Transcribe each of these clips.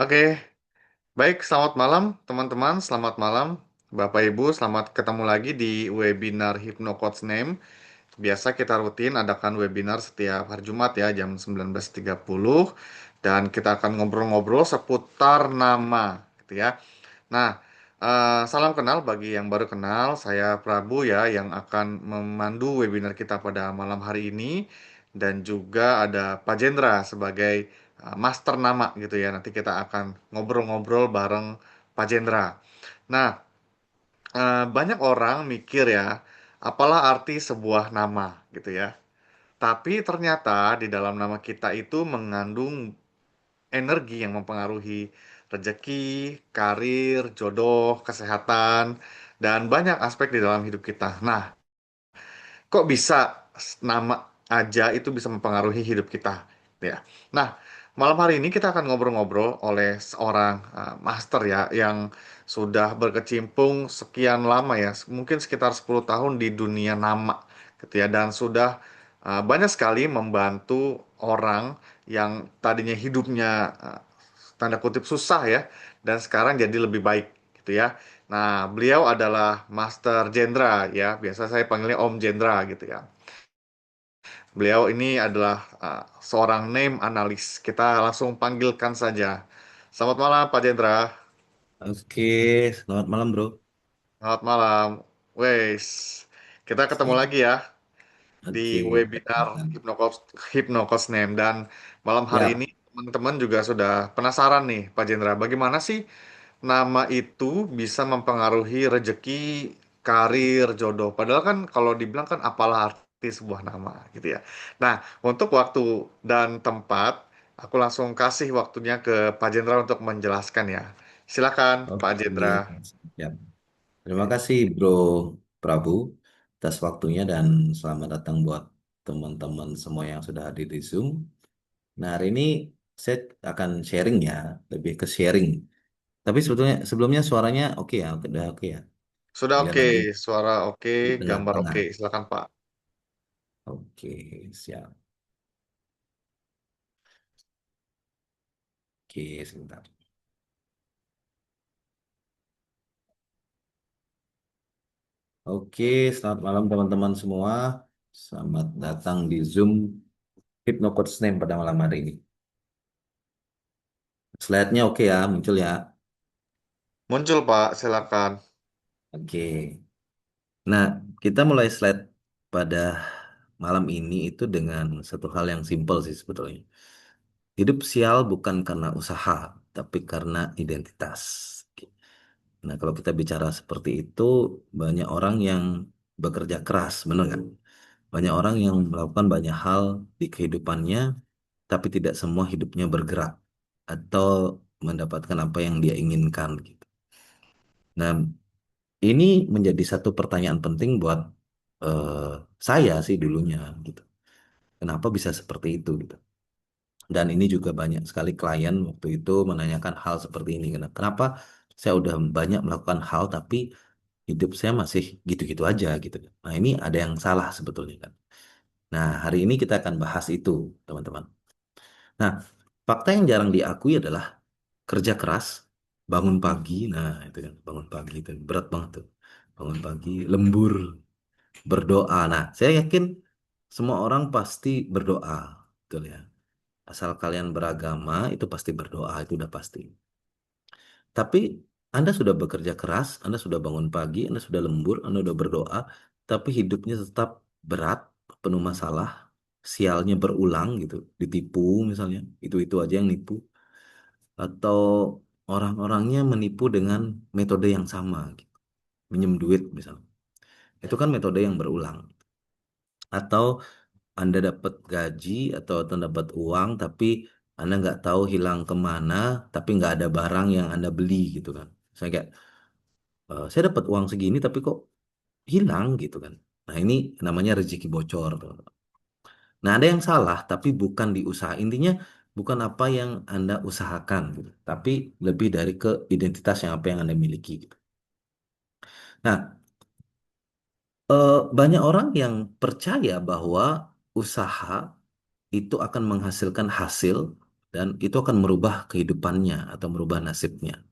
Oke, baik. Selamat malam, teman-teman. Selamat malam, Bapak Ibu. Selamat ketemu lagi di webinar Hypnocoach Name. Biasa kita rutin adakan webinar setiap hari Jumat ya, jam 19.30. Dan kita akan ngobrol-ngobrol seputar nama, gitu ya. Nah, salam kenal bagi yang baru kenal. Saya Prabu ya, yang akan memandu webinar kita pada malam hari ini. Dan juga ada Pak Jendra sebagai master nama gitu ya. Nanti kita akan ngobrol-ngobrol bareng Pak Jendra. Nah, banyak orang mikir ya, apalah arti sebuah nama gitu ya. Tapi ternyata di dalam nama kita itu mengandung energi yang mempengaruhi rezeki, karir, jodoh, kesehatan, dan banyak aspek di dalam hidup kita. Nah, kok bisa nama aja itu bisa mempengaruhi hidup kita, ya. Nah, malam hari ini kita akan ngobrol-ngobrol oleh seorang master ya yang sudah berkecimpung sekian lama ya, mungkin sekitar 10 tahun di dunia nama gitu ya dan sudah banyak sekali membantu orang yang tadinya hidupnya tanda kutip susah ya dan sekarang jadi lebih baik gitu ya. Nah, beliau adalah Master Jendra ya, biasa saya panggilnya Om Jendra gitu ya. Beliau ini adalah seorang name analis. Kita langsung panggilkan saja. Selamat malam Pak Jendra. Oke, selamat malam bro. Selamat malam. Wes, kita ketemu Oke, lagi ya di oke. webinar Hypnocoach Name dan malam hari Ya, ini teman-teman juga sudah penasaran nih Pak Jendra, bagaimana sih nama itu bisa mempengaruhi rezeki, karir, jodoh. Padahal kan kalau dibilang kan apalah arti sebuah nama gitu ya. Nah, untuk waktu dan tempat, aku langsung kasih waktunya ke Pak Jendra untuk menjelaskan ya. Silakan Pak oke. Jendra. Ya. Terima kasih bro Prabu atas waktunya dan selamat datang buat teman-teman semua yang sudah hadir di Zoom. Nah, hari ini saya akan sharing ya, lebih ke sharing. Tapi sebetulnya sebelumnya suaranya oke ya, udah oke ya. Sudah Biar oke, nanti suara oke, gambar dengar-dengar. oke. Silakan Pak. Oke, siap. Oke, sebentar. Oke, selamat malam teman-teman semua. Selamat datang di Zoom Hypnocoach Name pada malam hari ini. Slide-nya oke ya, muncul ya. Muncul Pak, silakan. Oke. Nah, kita mulai slide pada malam ini itu dengan satu hal yang simpel sih sebetulnya. Hidup sial bukan karena usaha, tapi karena identitas. Oke. Nah, kalau kita bicara seperti itu, banyak orang yang bekerja keras, benar kan? Banyak orang yang melakukan banyak hal di kehidupannya, tapi tidak semua hidupnya bergerak atau mendapatkan apa yang dia inginkan gitu. Nah, ini menjadi satu pertanyaan penting buat eh, saya sih dulunya gitu. Kenapa bisa seperti itu gitu. Dan ini juga banyak sekali klien waktu itu menanyakan hal seperti ini. Kenapa saya udah banyak melakukan hal tapi hidup saya masih gitu-gitu aja gitu. Nah, ini ada yang salah sebetulnya kan. Nah, hari ini kita akan bahas itu, teman-teman. Nah, fakta yang jarang diakui adalah kerja keras, bangun pagi, nah itu kan bangun pagi itu berat banget tuh. Bangun pagi, lembur, berdoa. Nah, saya yakin semua orang pasti berdoa, betul ya. Asal kalian beragama itu pasti berdoa, itu udah pasti. Tapi Anda sudah bekerja keras, Anda sudah bangun pagi, Anda sudah lembur, Anda sudah berdoa, tapi hidupnya tetap berat, penuh masalah, sialnya berulang gitu, ditipu misalnya, itu aja yang nipu atau orang-orangnya menipu dengan metode yang sama, gitu. Minjem duit misalnya. Itu kan metode yang berulang. Atau Anda dapat gaji atau Anda dapat uang, tapi Anda nggak tahu hilang kemana, tapi nggak ada barang yang Anda beli gitu kan. Saya kayak, saya dapat uang segini, tapi kok hilang gitu kan. Nah ini namanya rezeki bocor, tuh. Nah ada yang salah, tapi bukan di usaha. Intinya bukan apa yang Anda usahakan gitu, tapi lebih dari ke identitas yang apa yang Anda miliki gitu. Nah, banyak orang yang percaya bahwa usaha itu akan menghasilkan hasil, dan itu akan merubah kehidupannya atau merubah nasibnya.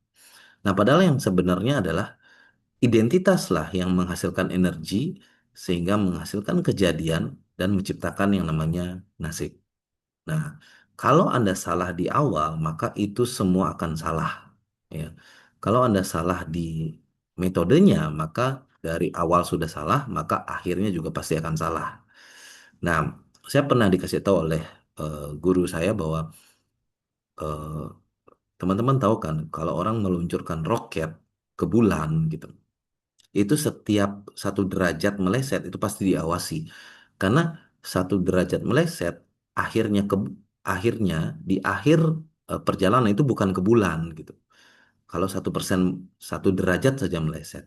Nah, padahal yang sebenarnya adalah identitaslah yang menghasilkan energi sehingga menghasilkan kejadian dan menciptakan yang namanya nasib. Nah, kalau Anda salah di awal, maka itu semua akan salah. Ya. Kalau Anda salah di metodenya, maka dari awal sudah salah, maka akhirnya juga pasti akan salah. Nah, saya pernah dikasih tahu oleh guru saya bahwa eh, teman-teman tahu kan, kalau orang meluncurkan roket ke bulan gitu, itu setiap 1 derajat meleset itu pasti diawasi. Karena 1 derajat meleset, akhirnya akhirnya di akhir perjalanan itu bukan ke bulan gitu. Kalau 1%, 1 derajat saja meleset.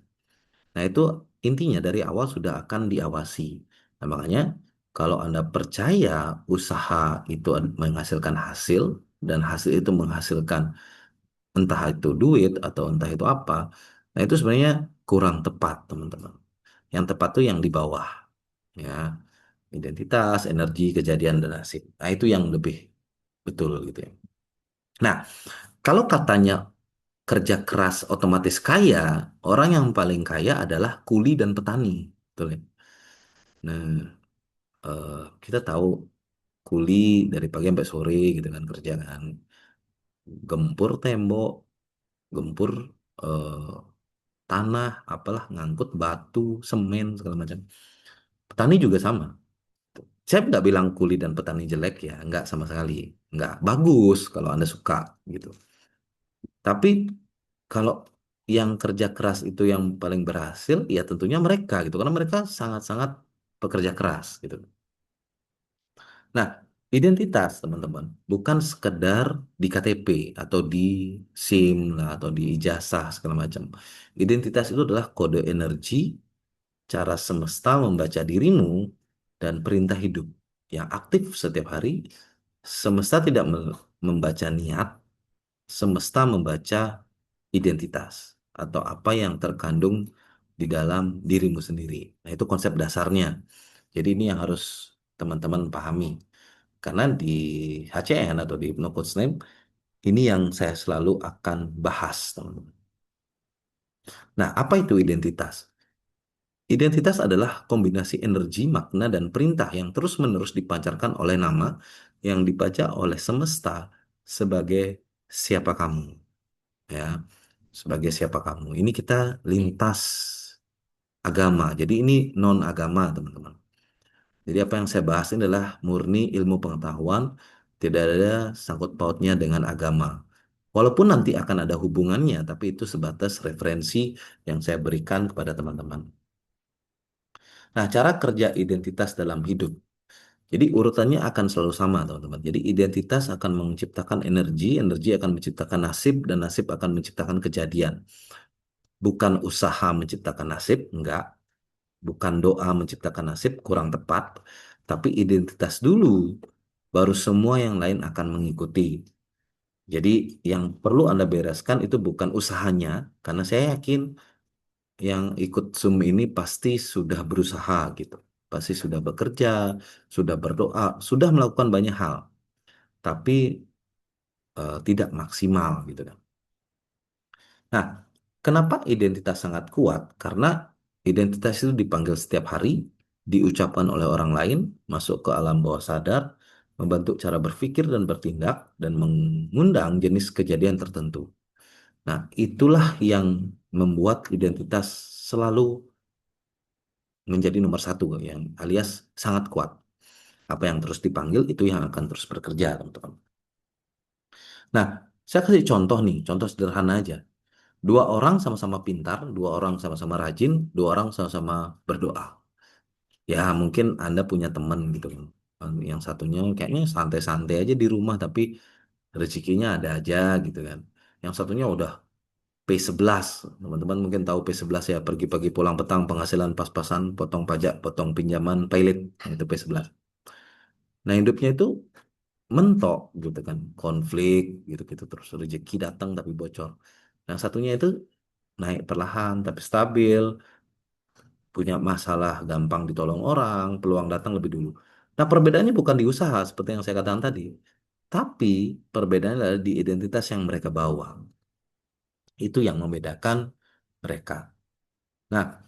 Nah, itu intinya dari awal sudah akan diawasi. Nah, makanya kalau Anda percaya usaha itu menghasilkan hasil dan hasil itu menghasilkan entah itu duit atau entah itu apa, nah itu sebenarnya kurang tepat, teman-teman. Yang tepat tuh yang di bawah, ya, identitas, energi, kejadian, dan nasib. Nah, itu yang lebih betul gitu ya. Nah, kalau katanya kerja keras otomatis kaya, orang yang paling kaya adalah kuli dan petani. Betul ya? Nah, eh, kita tahu kuli dari pagi sampai sore gitu kan kerja kan. Gempur tembok, gempur eh, tanah, apalah, ngangkut batu, semen, segala macam. Petani juga sama. Saya nggak bilang kuli dan petani jelek ya, nggak sama sekali. Nggak bagus kalau Anda suka gitu. Tapi kalau yang kerja keras itu yang paling berhasil, ya tentunya mereka gitu. Karena mereka sangat-sangat pekerja keras gitu. Nah, identitas teman-teman bukan sekedar di KTP atau di SIM lah atau di ijazah segala macam. Identitas itu adalah kode energi, cara semesta membaca dirimu, dan perintah hidup yang aktif setiap hari. Semesta tidak membaca niat, semesta membaca identitas atau apa yang terkandung di dalam dirimu sendiri. Nah, itu konsep dasarnya. Jadi ini yang harus teman-teman pahami. Karena di HCN atau di Hypno Coach Name, ini yang saya selalu akan bahas, teman-teman. Nah, apa itu identitas? Identitas adalah kombinasi energi, makna, dan perintah yang terus-menerus dipancarkan oleh nama yang dibaca oleh semesta sebagai siapa kamu, ya, sebagai siapa kamu. Ini kita lintas agama. Jadi ini non agama, teman-teman. Jadi apa yang saya bahas ini adalah murni ilmu pengetahuan, tidak ada sangkut pautnya dengan agama. Walaupun nanti akan ada hubungannya, tapi itu sebatas referensi yang saya berikan kepada teman-teman. Nah, cara kerja identitas dalam hidup. Jadi urutannya akan selalu sama, teman-teman. Jadi identitas akan menciptakan energi, energi akan menciptakan nasib, dan nasib akan menciptakan kejadian. Bukan usaha menciptakan nasib, enggak. Bukan doa menciptakan nasib, kurang tepat. Tapi identitas dulu, baru semua yang lain akan mengikuti. Jadi yang perlu Anda bereskan itu bukan usahanya, karena saya yakin yang ikut Zoom ini pasti sudah berusaha gitu. Pasti sudah bekerja, sudah berdoa, sudah melakukan banyak hal, tapi tidak maksimal gitu kan. Nah, kenapa identitas sangat kuat? Karena identitas itu dipanggil setiap hari, diucapkan oleh orang lain, masuk ke alam bawah sadar, membentuk cara berpikir dan bertindak, dan mengundang jenis kejadian tertentu. Nah, itulah yang membuat identitas selalu menjadi nomor satu, yang alias sangat kuat. Apa yang terus dipanggil itu yang akan terus bekerja, teman-teman. Nah, saya kasih contoh nih, contoh sederhana aja. 2 orang sama-sama pintar, 2 orang sama-sama rajin, 2 orang sama-sama berdoa. Ya, mungkin Anda punya teman gitu kan. Yang satunya kayaknya santai-santai aja di rumah, tapi rezekinya ada aja gitu kan. Yang satunya udah P11. Teman-teman mungkin tahu P11 ya, pergi pagi pulang petang, penghasilan pas-pasan, potong pajak, potong pinjaman, paylet. Nah, itu P11. Nah, hidupnya itu mentok gitu kan, konflik gitu-gitu terus rezeki datang tapi bocor. Yang satunya itu naik perlahan tapi stabil, punya masalah gampang ditolong orang, peluang datang lebih dulu. Nah, perbedaannya bukan di usaha seperti yang saya katakan tadi, Tapi perbedaannya adalah di identitas yang mereka bawa. Itu yang membedakan mereka. Nah,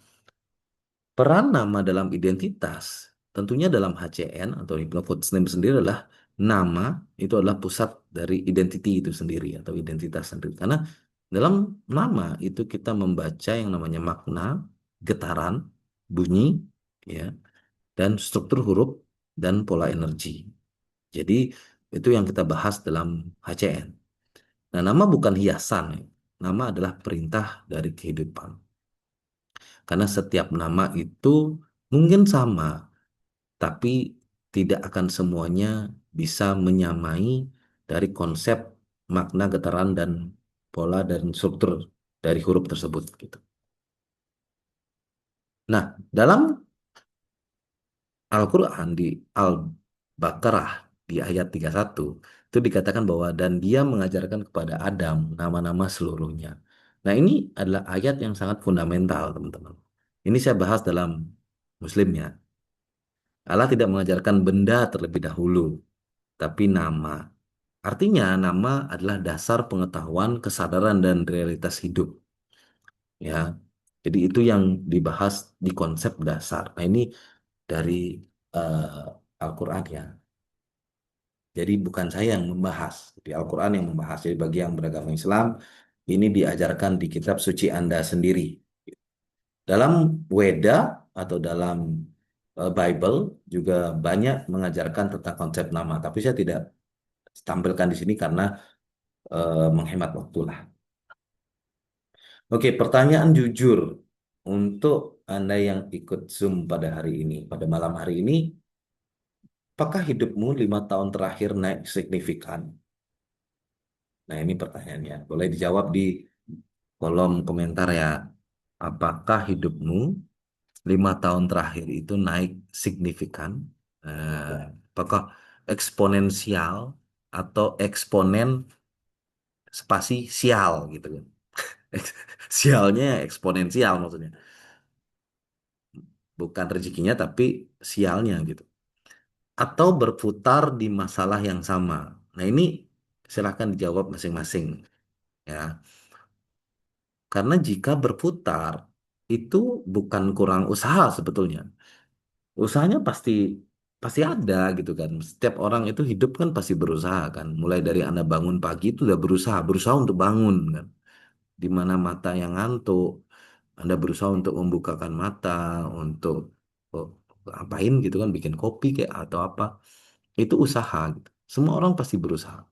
peran nama dalam identitas, tentunya dalam HCN atau Hypnocode's Name sendiri adalah nama itu adalah pusat dari identity itu sendiri atau identitas sendiri. Karena dalam nama itu kita membaca yang namanya makna, getaran, bunyi, ya, dan struktur huruf dan pola energi. Jadi itu yang kita bahas dalam HCN. Nah, nama bukan hiasan, ya. Nama adalah perintah dari kehidupan. Karena setiap nama itu mungkin sama, tapi tidak akan semuanya bisa menyamai dari konsep makna getaran dan pola dan struktur dari huruf tersebut gitu. Nah, dalam Al-Quran di Al-Baqarah di ayat 31 itu dikatakan bahwa dan dia mengajarkan kepada Adam nama-nama seluruhnya. Nah, ini adalah ayat yang sangat fundamental, teman-teman. Ini saya bahas dalam Muslimnya. Allah tidak mengajarkan benda terlebih dahulu, tapi nama. Artinya, nama adalah dasar pengetahuan, kesadaran, dan realitas hidup. Ya, jadi itu yang dibahas di konsep dasar. Nah, ini dari Al-Quran ya. Jadi bukan saya yang membahas, di Al-Quran yang membahas. Jadi bagi yang beragama Islam, ini diajarkan di kitab suci Anda sendiri. Dalam Weda atau dalam Bible juga banyak mengajarkan tentang konsep nama, tapi saya tidak tampilkan di sini karena menghemat waktu lah. Oke, pertanyaan jujur untuk Anda yang ikut Zoom pada hari ini, pada malam hari ini, apakah hidupmu 5 tahun terakhir naik signifikan? Nah, ini pertanyaannya. Boleh dijawab di kolom komentar ya. Apakah hidupmu 5 tahun terakhir itu naik signifikan? Eh, apakah eksponensial atau eksponen spasi sial gitu kan? Sialnya eksponensial maksudnya. Bukan rezekinya tapi sialnya gitu. Atau berputar di masalah yang sama. Nah, ini silahkan dijawab masing-masing ya. Karena jika berputar itu bukan kurang usaha sebetulnya. Usahanya pasti pasti ada gitu kan. Setiap orang itu hidup kan pasti berusaha kan. Mulai dari Anda bangun pagi itu udah berusaha untuk bangun kan. Di mana mata yang ngantuk, Anda berusaha untuk membukakan mata, untuk oh, ngapain gitu kan, bikin kopi kayak atau apa. Itu usaha gitu. Semua orang pasti berusaha.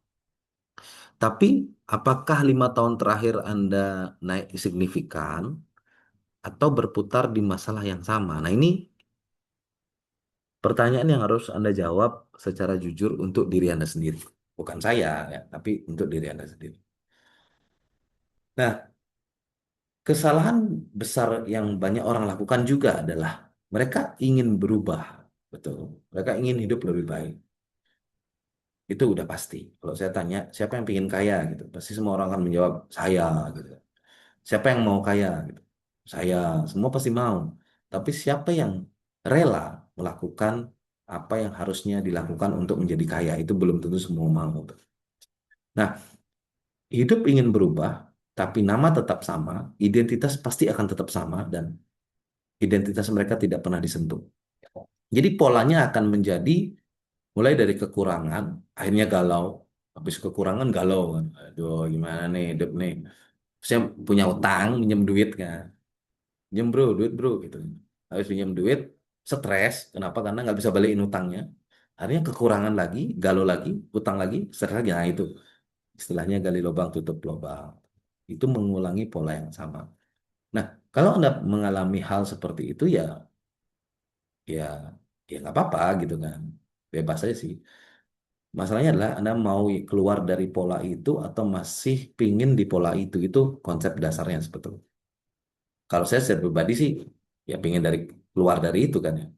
Tapi apakah 5 tahun terakhir Anda naik signifikan atau berputar di masalah yang sama? Nah, ini pertanyaan yang harus Anda jawab secara jujur untuk diri Anda sendiri. Bukan saya, ya, tapi untuk diri Anda sendiri. Nah, kesalahan besar yang banyak orang lakukan juga adalah mereka ingin berubah. Betul. Mereka ingin hidup lebih baik. Itu udah pasti. Kalau saya tanya, siapa yang ingin kaya gitu? Pasti semua orang akan menjawab, saya gitu. Siapa yang mau kaya gitu? Saya, semua pasti mau. Tapi siapa yang rela melakukan apa yang harusnya dilakukan untuk menjadi kaya? Itu belum tentu semua mau. Nah, hidup ingin berubah, tapi nama tetap sama, identitas pasti akan tetap sama, dan identitas mereka tidak pernah disentuh. Jadi polanya akan menjadi mulai dari kekurangan, akhirnya galau, habis kekurangan galau kan. Aduh, gimana nih hidup nih? Saya punya utang, minjem duit kan. Pinjam bro, duit bro gitu. Habis pinjam duit, stres. Kenapa? Karena nggak bisa balikin utangnya. Akhirnya kekurangan lagi, galau lagi, utang lagi, stres lagi. Nah itu istilahnya gali lubang tutup lubang. Itu mengulangi pola yang sama. Nah, kalau Anda mengalami hal seperti itu ya, ya, ya nggak apa-apa gitu kan. Bebas aja sih. Masalahnya adalah Anda mau keluar dari pola itu atau masih pingin di pola itu. Itu konsep dasarnya sebetulnya. Kalau saya secara pribadi sih, ya pingin dari keluar dari itu kan ya.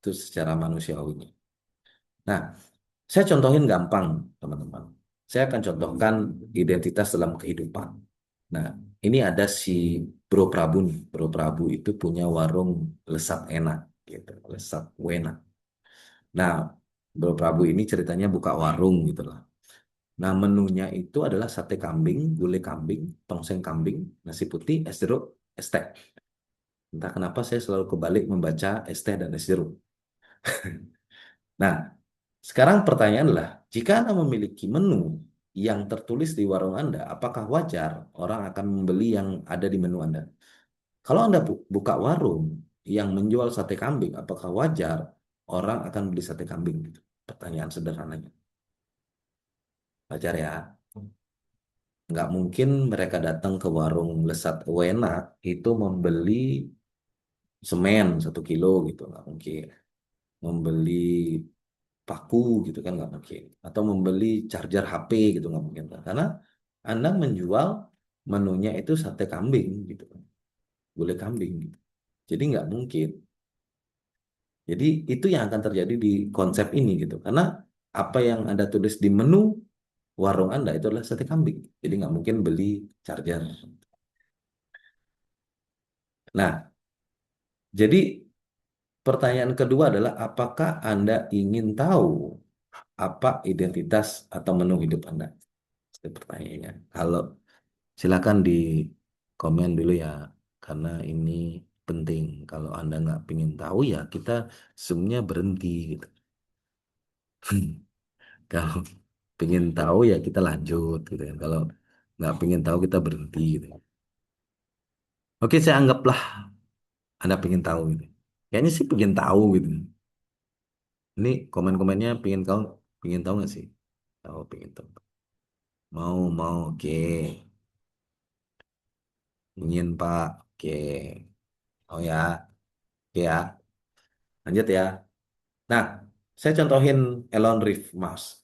Itu secara manusiawinya. Nah, saya contohin gampang, teman-teman. Saya akan contohkan identitas dalam kehidupan. Nah, ini ada si Bro Prabu nih. Bro Prabu itu punya warung Lesat Enak, gitu. Lesat Wena. Nah, Bro Prabu ini ceritanya buka warung gitu lah. Nah, menunya itu adalah sate kambing, gulai kambing, tongseng kambing, nasi putih, es jeruk, es teh. Entah kenapa saya selalu kebalik membaca es teh dan es jeruk. Nah, sekarang pertanyaan adalah, jika Anda memiliki menu yang tertulis di warung Anda, apakah wajar orang akan membeli yang ada di menu Anda? Kalau Anda buka warung yang menjual sate kambing, apakah wajar orang akan beli sate kambing? Gitu. Pertanyaan sederhananya. Wajar ya? Nggak mungkin mereka datang ke warung Lesat Wena itu membeli semen 1 kilo gitu, nggak mungkin. Membeli paku gitu kan nggak mungkin. Atau membeli charger HP gitu nggak mungkin kan. Karena Anda menjual menunya itu sate kambing gitu kan, gulai kambing gitu. Jadi nggak mungkin. Jadi itu yang akan terjadi di konsep ini gitu. Karena apa yang Anda tulis di menu warung Anda itu adalah sate kambing. Jadi nggak mungkin beli charger. Nah, jadi pertanyaan kedua adalah apakah Anda ingin tahu apa identitas atau menu hidup Anda? Itu pertanyaannya. Kalau silakan di komen dulu ya, karena ini penting. Kalau Anda nggak ingin tahu ya kita semuanya berhenti gitu. Kalau pengen tahu ya kita lanjut gitu kan. Kalau nggak pengen tahu kita berhenti gitu. Oke, saya anggaplah Anda pengen tahu gitu. Kayaknya sih pengen tahu gitu. Ini komen-komennya pengen tahu nggak sih? Tahu pengen tahu. Mau, oke. Ingin Pak, oke. Oh ya, oke ya. Lanjut ya. Nah, saya contohin Elon Reef Mars.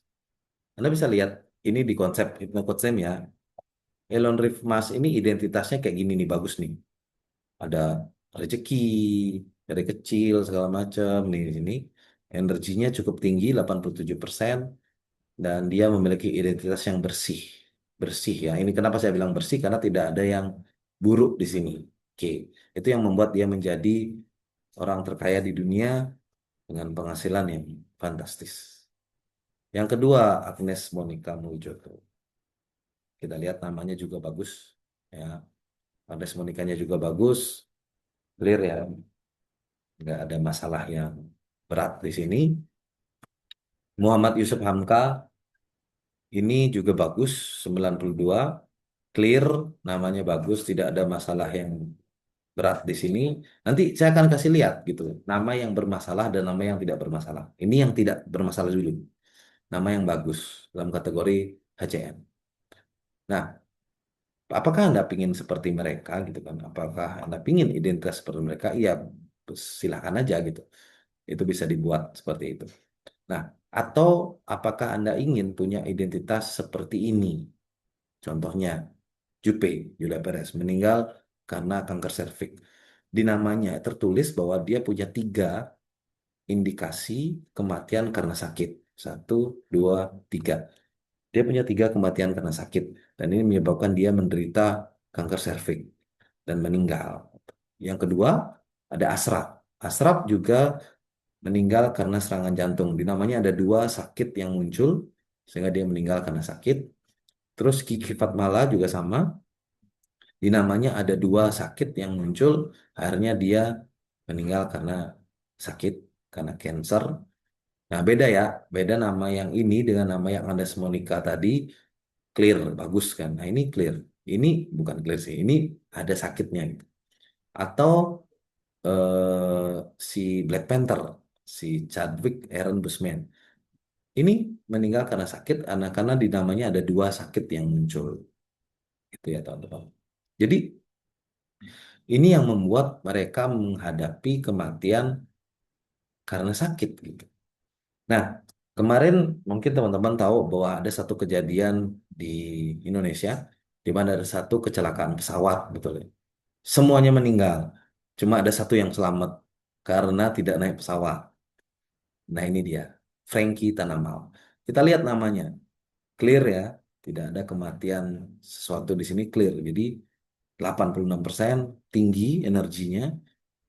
Anda bisa lihat ini di konsep HypnoCoach ya. Elon Reef Mars ini identitasnya kayak gini nih, bagus nih. Ada rezeki dari kecil segala macam nih di sini. Energinya cukup tinggi 87% dan dia memiliki identitas yang bersih. Bersih ya. Ini kenapa saya bilang bersih karena tidak ada yang buruk di sini. Oke, itu yang membuat dia menjadi orang terkaya di dunia dengan penghasilan yang fantastis. Yang kedua, Agnes Monica Mujoto. Kita lihat namanya juga bagus ya. Agnes Monicanya juga bagus, clear ya. Nggak ada masalah yang berat di sini. Muhammad Yusuf Hamka ini juga bagus, 92, clear, namanya bagus, tidak ada masalah yang berat di sini. Nanti saya akan kasih lihat gitu, nama yang bermasalah dan nama yang tidak bermasalah. Ini yang tidak bermasalah dulu, nama yang bagus dalam kategori HCM. Nah, apakah Anda ingin seperti mereka gitu kan? Apakah Anda ingin identitas seperti mereka? Iya, silakan aja gitu. Itu bisa dibuat seperti itu. Nah, atau apakah Anda ingin punya identitas seperti ini? Contohnya, Juppe, Julia Perez, meninggal karena kanker serviks. Di namanya tertulis bahwa dia punya 3 indikasi kematian karena sakit. 1, 2, 3. Dia punya 3 kematian karena sakit. Dan ini menyebabkan dia menderita kanker serviks dan meninggal. Yang kedua, ada Ashraf. Ashraf juga meninggal karena serangan jantung. Di namanya ada 2 sakit yang muncul sehingga dia meninggal karena sakit. Terus Kiki Fatmala juga sama. Di namanya ada 2 sakit yang muncul, akhirnya dia meninggal karena sakit, karena cancer. Nah, beda ya, beda nama yang ini dengan nama yang Andes Monica tadi, clear, bagus kan. Nah, ini clear. Ini bukan clear sih, ini ada sakitnya gitu. Atau si Black Panther, si Chadwick Aaron Boseman. Ini meninggal karena sakit, karena di namanya ada 2 sakit yang muncul. Itu ya teman-teman. Jadi ini yang membuat mereka menghadapi kematian karena sakit gitu. Nah, kemarin mungkin teman-teman tahu bahwa ada satu kejadian di Indonesia di mana ada satu kecelakaan pesawat, betul ya. Semuanya meninggal. Cuma ada satu yang selamat karena tidak naik pesawat. Nah, ini dia, Frankie Tanamal. Kita lihat namanya, clear ya. Tidak ada kematian sesuatu di sini clear. Jadi 86% tinggi energinya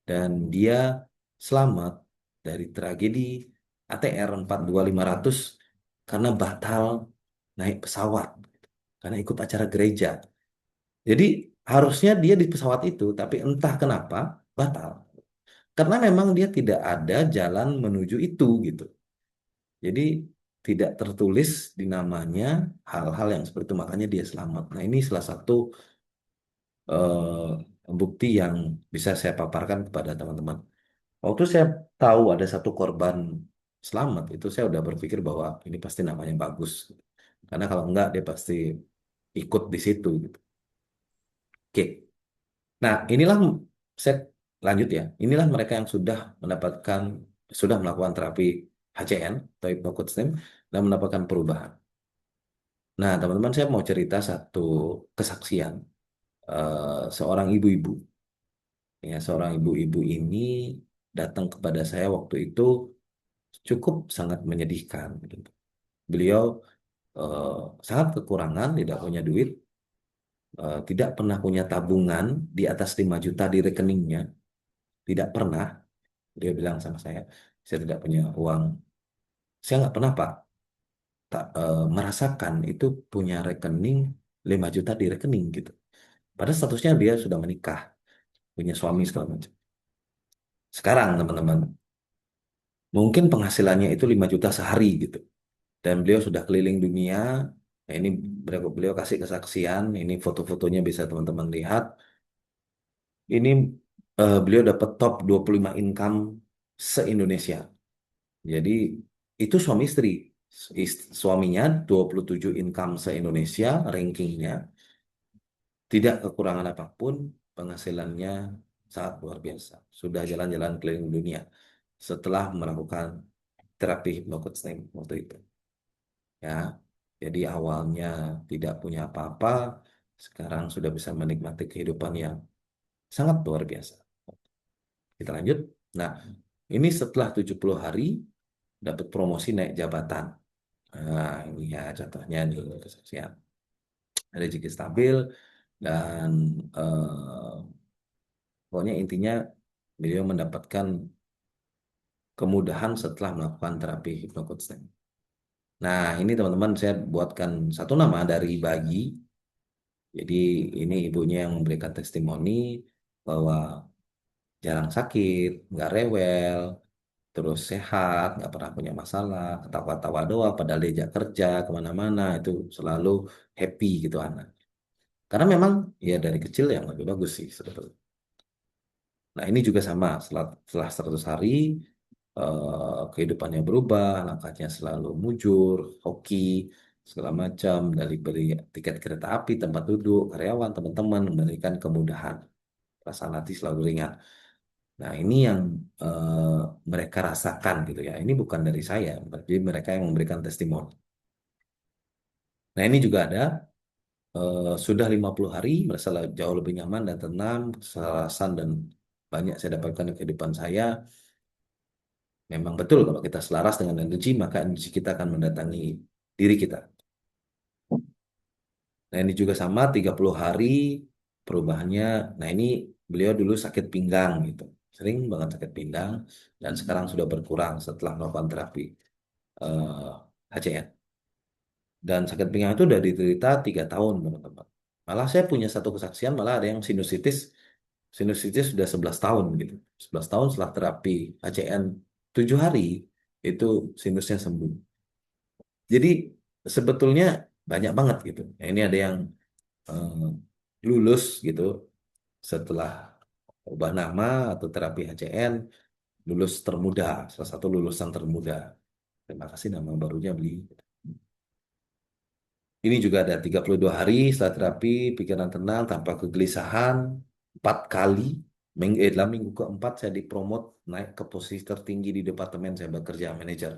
dan dia selamat dari tragedi ATR 42500 karena batal naik pesawat karena ikut acara gereja. Jadi harusnya dia di pesawat itu, tapi entah kenapa batal. Karena memang dia tidak ada jalan menuju itu gitu. Jadi tidak tertulis di namanya hal-hal yang seperti itu, makanya dia selamat. Nah, ini salah satu bukti yang bisa saya paparkan kepada teman-teman. Waktu saya tahu ada satu korban selamat, itu saya udah berpikir bahwa ini pasti namanya bagus. Karena kalau enggak, dia pasti ikut di situ gitu. Oke. Nah, inilah saya lanjut ya. Inilah mereka yang sudah melakukan terapi HCN atau hypnocoach stem dan mendapatkan perubahan. Nah, teman-teman, saya mau cerita satu kesaksian seorang ibu-ibu. Ya, seorang ibu-ibu ini datang kepada saya waktu itu cukup sangat menyedihkan, gitu. Beliau eh, sangat kekurangan, tidak punya duit, tidak pernah punya tabungan di atas 5 juta di rekeningnya, tidak pernah. Dia bilang sama saya tidak punya uang. Saya nggak pernah, Pak, merasakan itu punya rekening 5 juta di rekening gitu. Padahal statusnya dia sudah menikah, punya suami segala macam. Sekarang teman-teman, mungkin penghasilannya itu 5 juta sehari gitu. Dan beliau sudah keliling dunia. Nah, ini beliau kasih kesaksian, ini foto-fotonya bisa teman-teman lihat. Ini beliau dapat top 25 income se-Indonesia. Jadi itu suami istri. Suaminya 27 income se-Indonesia rankingnya. Tidak kekurangan apapun, penghasilannya sangat luar biasa. Sudah jalan-jalan keliling dunia setelah melakukan terapi hypnotherapy waktu itu. Ya, jadi awalnya tidak punya apa-apa, sekarang sudah bisa menikmati kehidupan yang sangat luar biasa. Kita lanjut. Nah, ini setelah 70 hari dapat promosi naik jabatan. Nah, ini ya contohnya nih kesaksian. Rezeki stabil dan pokoknya intinya beliau mendapatkan kemudahan setelah melakukan terapi hypnocoaching. Nah, ini teman-teman saya buatkan satu nama dari Bagi. Jadi ini ibunya yang memberikan testimoni bahwa jarang sakit, nggak rewel, terus sehat, nggak pernah punya masalah, ketawa-tawa doang, padahal diajak kerja kemana-mana itu selalu happy gitu anak. Karena memang ya dari kecil yang lebih bagus sih sebetulnya. Nah, ini juga sama setelah 100 hari kehidupannya berubah, langkahnya selalu mujur, hoki, segala macam, dari beli tiket kereta api, tempat duduk, karyawan, teman-teman, memberikan kemudahan. Perasaan hati selalu ringan. Nah, ini yang eh, mereka rasakan gitu ya. Ini bukan dari saya, berarti mereka yang memberikan testimoni. Nah, ini juga ada sudah 50 hari merasa jauh lebih nyaman dan tenang, kesalahan dan banyak saya dapatkan di kehidupan saya. Memang betul kalau kita selaras dengan energi, maka energi kita akan mendatangi diri kita. Nah, ini juga sama 30 hari perubahannya. Nah, ini beliau dulu sakit pinggang gitu. Sering banget sakit pinggang dan sekarang sudah berkurang setelah melakukan terapi HCN. Dan sakit pinggang itu udah diderita 3 tahun, teman-teman. Malah saya punya satu kesaksian, malah ada yang sinusitis sudah 11 tahun gitu. 11 tahun setelah terapi HCN 7 hari itu sinusnya sembuh. Jadi sebetulnya banyak banget gitu. Nah, ini ada yang eh, lulus gitu setelah ubah nama atau terapi HCN, lulus termuda, salah satu lulusan termuda. Terima kasih nama barunya beli. Ini juga ada 32 hari setelah terapi, pikiran tenang tanpa kegelisahan, 4 kali. Dalam minggu keempat saya dipromot naik ke posisi tertinggi di departemen saya bekerja manajer.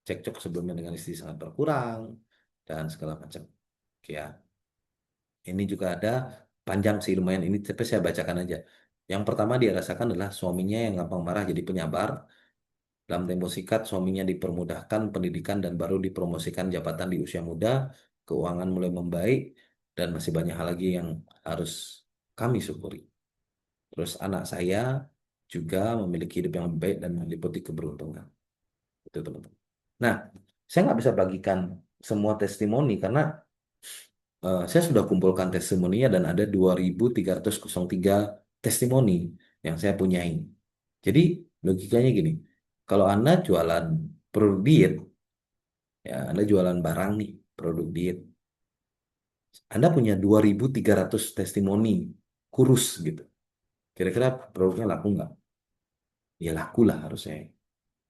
Cekcok sebelumnya dengan istri sangat berkurang dan segala macam. Oke ya, ini juga ada panjang sih lumayan ini, tapi saya bacakan aja. Yang pertama dia rasakan adalah suaminya yang gampang marah jadi penyabar. Dalam tempo singkat, suaminya dipermudahkan pendidikan dan baru dipromosikan jabatan di usia muda, keuangan mulai membaik, dan masih banyak hal lagi yang harus kami syukuri. Terus anak saya juga memiliki hidup yang lebih baik dan meliputi keberuntungan. Itu teman-teman. Nah, saya nggak bisa bagikan semua testimoni karena saya sudah kumpulkan testimoninya dan ada 2303 testimoni yang saya punyai. Jadi logikanya gini, kalau Anda jualan produk diet, ya Anda jualan barang nih, produk diet, Anda punya 2300 testimoni kurus gitu. Kira-kira produknya laku nggak? Ya laku lah harusnya.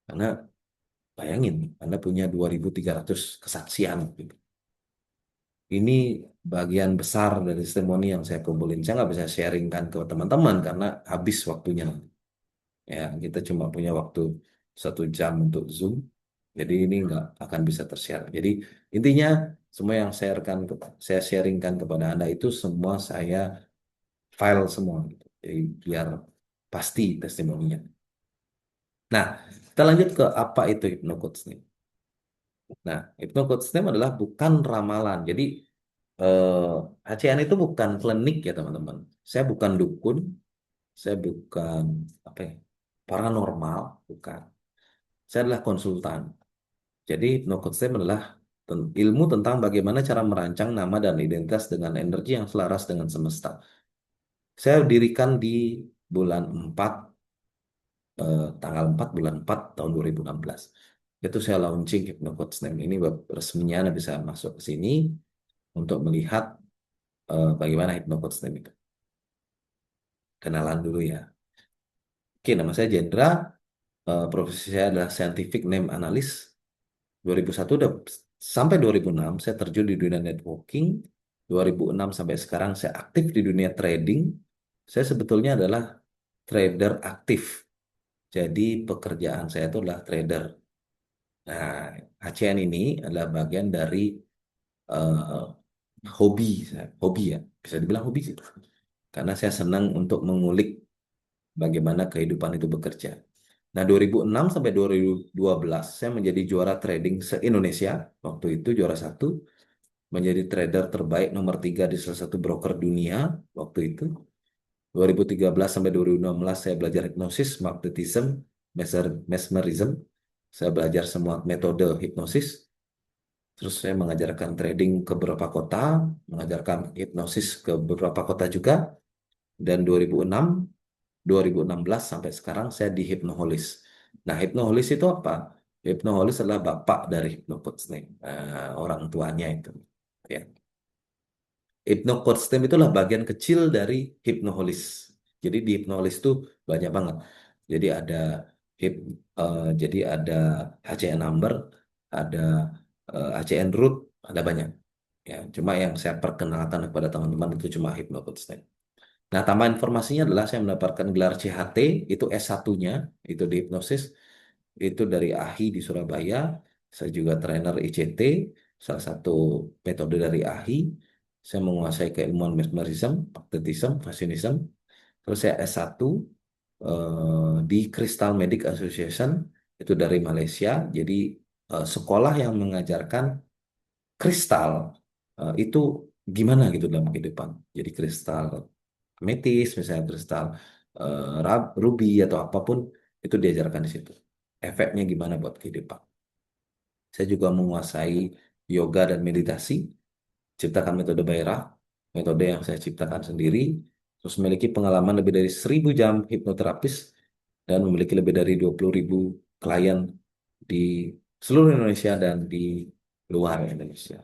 Karena bayangin, Anda punya 2300 kesaksian gitu. Ini bagian besar dari testimoni yang saya kumpulin. Saya nggak bisa sharingkan ke teman-teman karena habis waktunya. Ya, kita cuma punya waktu 1 jam untuk Zoom. Jadi ini nggak akan bisa tershare. Jadi intinya semua yang saya sharingkan kepada Anda itu semua saya file semua gitu. Jadi biar pasti testimoninya. Nah, kita lanjut ke apa itu hypnocoach nih. Nah, hypnocoach adalah bukan ramalan. Jadi HCN itu bukan klinik ya teman-teman. Saya bukan dukun, saya bukan apa ya, paranormal, bukan. Saya adalah konsultan. Jadi hypnocoach adalah ilmu tentang bagaimana cara merancang nama dan identitas dengan energi yang selaras dengan semesta. Saya dirikan di bulan 4, tanggal 4 bulan 4 tahun 2016. Itu saya launching hypnocoach name ini web resminya. Anda bisa masuk ke sini untuk melihat bagaimana hypnocoach name itu. Kenalan dulu ya. Oke, nama saya Jendra. Profesi saya adalah Scientific Name Analyst. 2001 udah sampai 2006 saya terjun di dunia networking. 2006 sampai sekarang saya aktif di dunia trading. Saya sebetulnya adalah trader aktif. Jadi pekerjaan saya itu adalah trader. Nah, ACN ini adalah bagian dari eh, hobi ya, bisa dibilang hobi sih. Karena saya senang untuk mengulik bagaimana kehidupan itu bekerja. Nah, 2006 sampai 2012 saya menjadi juara trading se-Indonesia. Waktu itu juara satu, menjadi trader terbaik nomor 3 di salah satu broker dunia waktu itu. 2013 sampai 2016 saya belajar hipnosis, magnetism, mesmerism. Saya belajar semua metode hipnosis. Terus saya mengajarkan trading ke beberapa kota, mengajarkan hipnosis ke beberapa kota juga. Dan 2016 sampai sekarang saya di Hypnoholis. Nah, Hypnoholis itu apa? Hypnoholis adalah bapak dari Hypnocoach nih, orang tuanya itu. Ya. Hypnocoach Team itulah bagian kecil dari Hypnoholis. Jadi di Hypnoholis itu banyak banget. Jadi ada hip, jadi ada HCN number, ada HCN root, ada banyak. Ya, cuma yang saya perkenalkan kepada teman-teman itu cuma Hypnocoach Team. Nah, tambah informasinya adalah saya mendapatkan gelar CHT, itu S1-nya, itu di hipnosis, itu dari AHI di Surabaya. Saya juga trainer ICT, salah satu metode dari AHI. Saya menguasai keilmuan mesmerism, magnetism, fashionism. Terus saya S1 di Crystal Medic Association, itu dari Malaysia. Jadi sekolah yang mengajarkan kristal itu gimana gitu dalam kehidupan. Jadi kristal ametis, misalnya kristal ruby atau apapun itu diajarkan di situ. Efeknya gimana buat kehidupan. Saya juga menguasai yoga dan meditasi, ciptakan metode Baira, metode yang saya ciptakan sendiri, terus memiliki pengalaman lebih dari 1.000 jam hipnoterapis dan memiliki lebih dari 20.000 klien di seluruh Indonesia dan di luar Indonesia.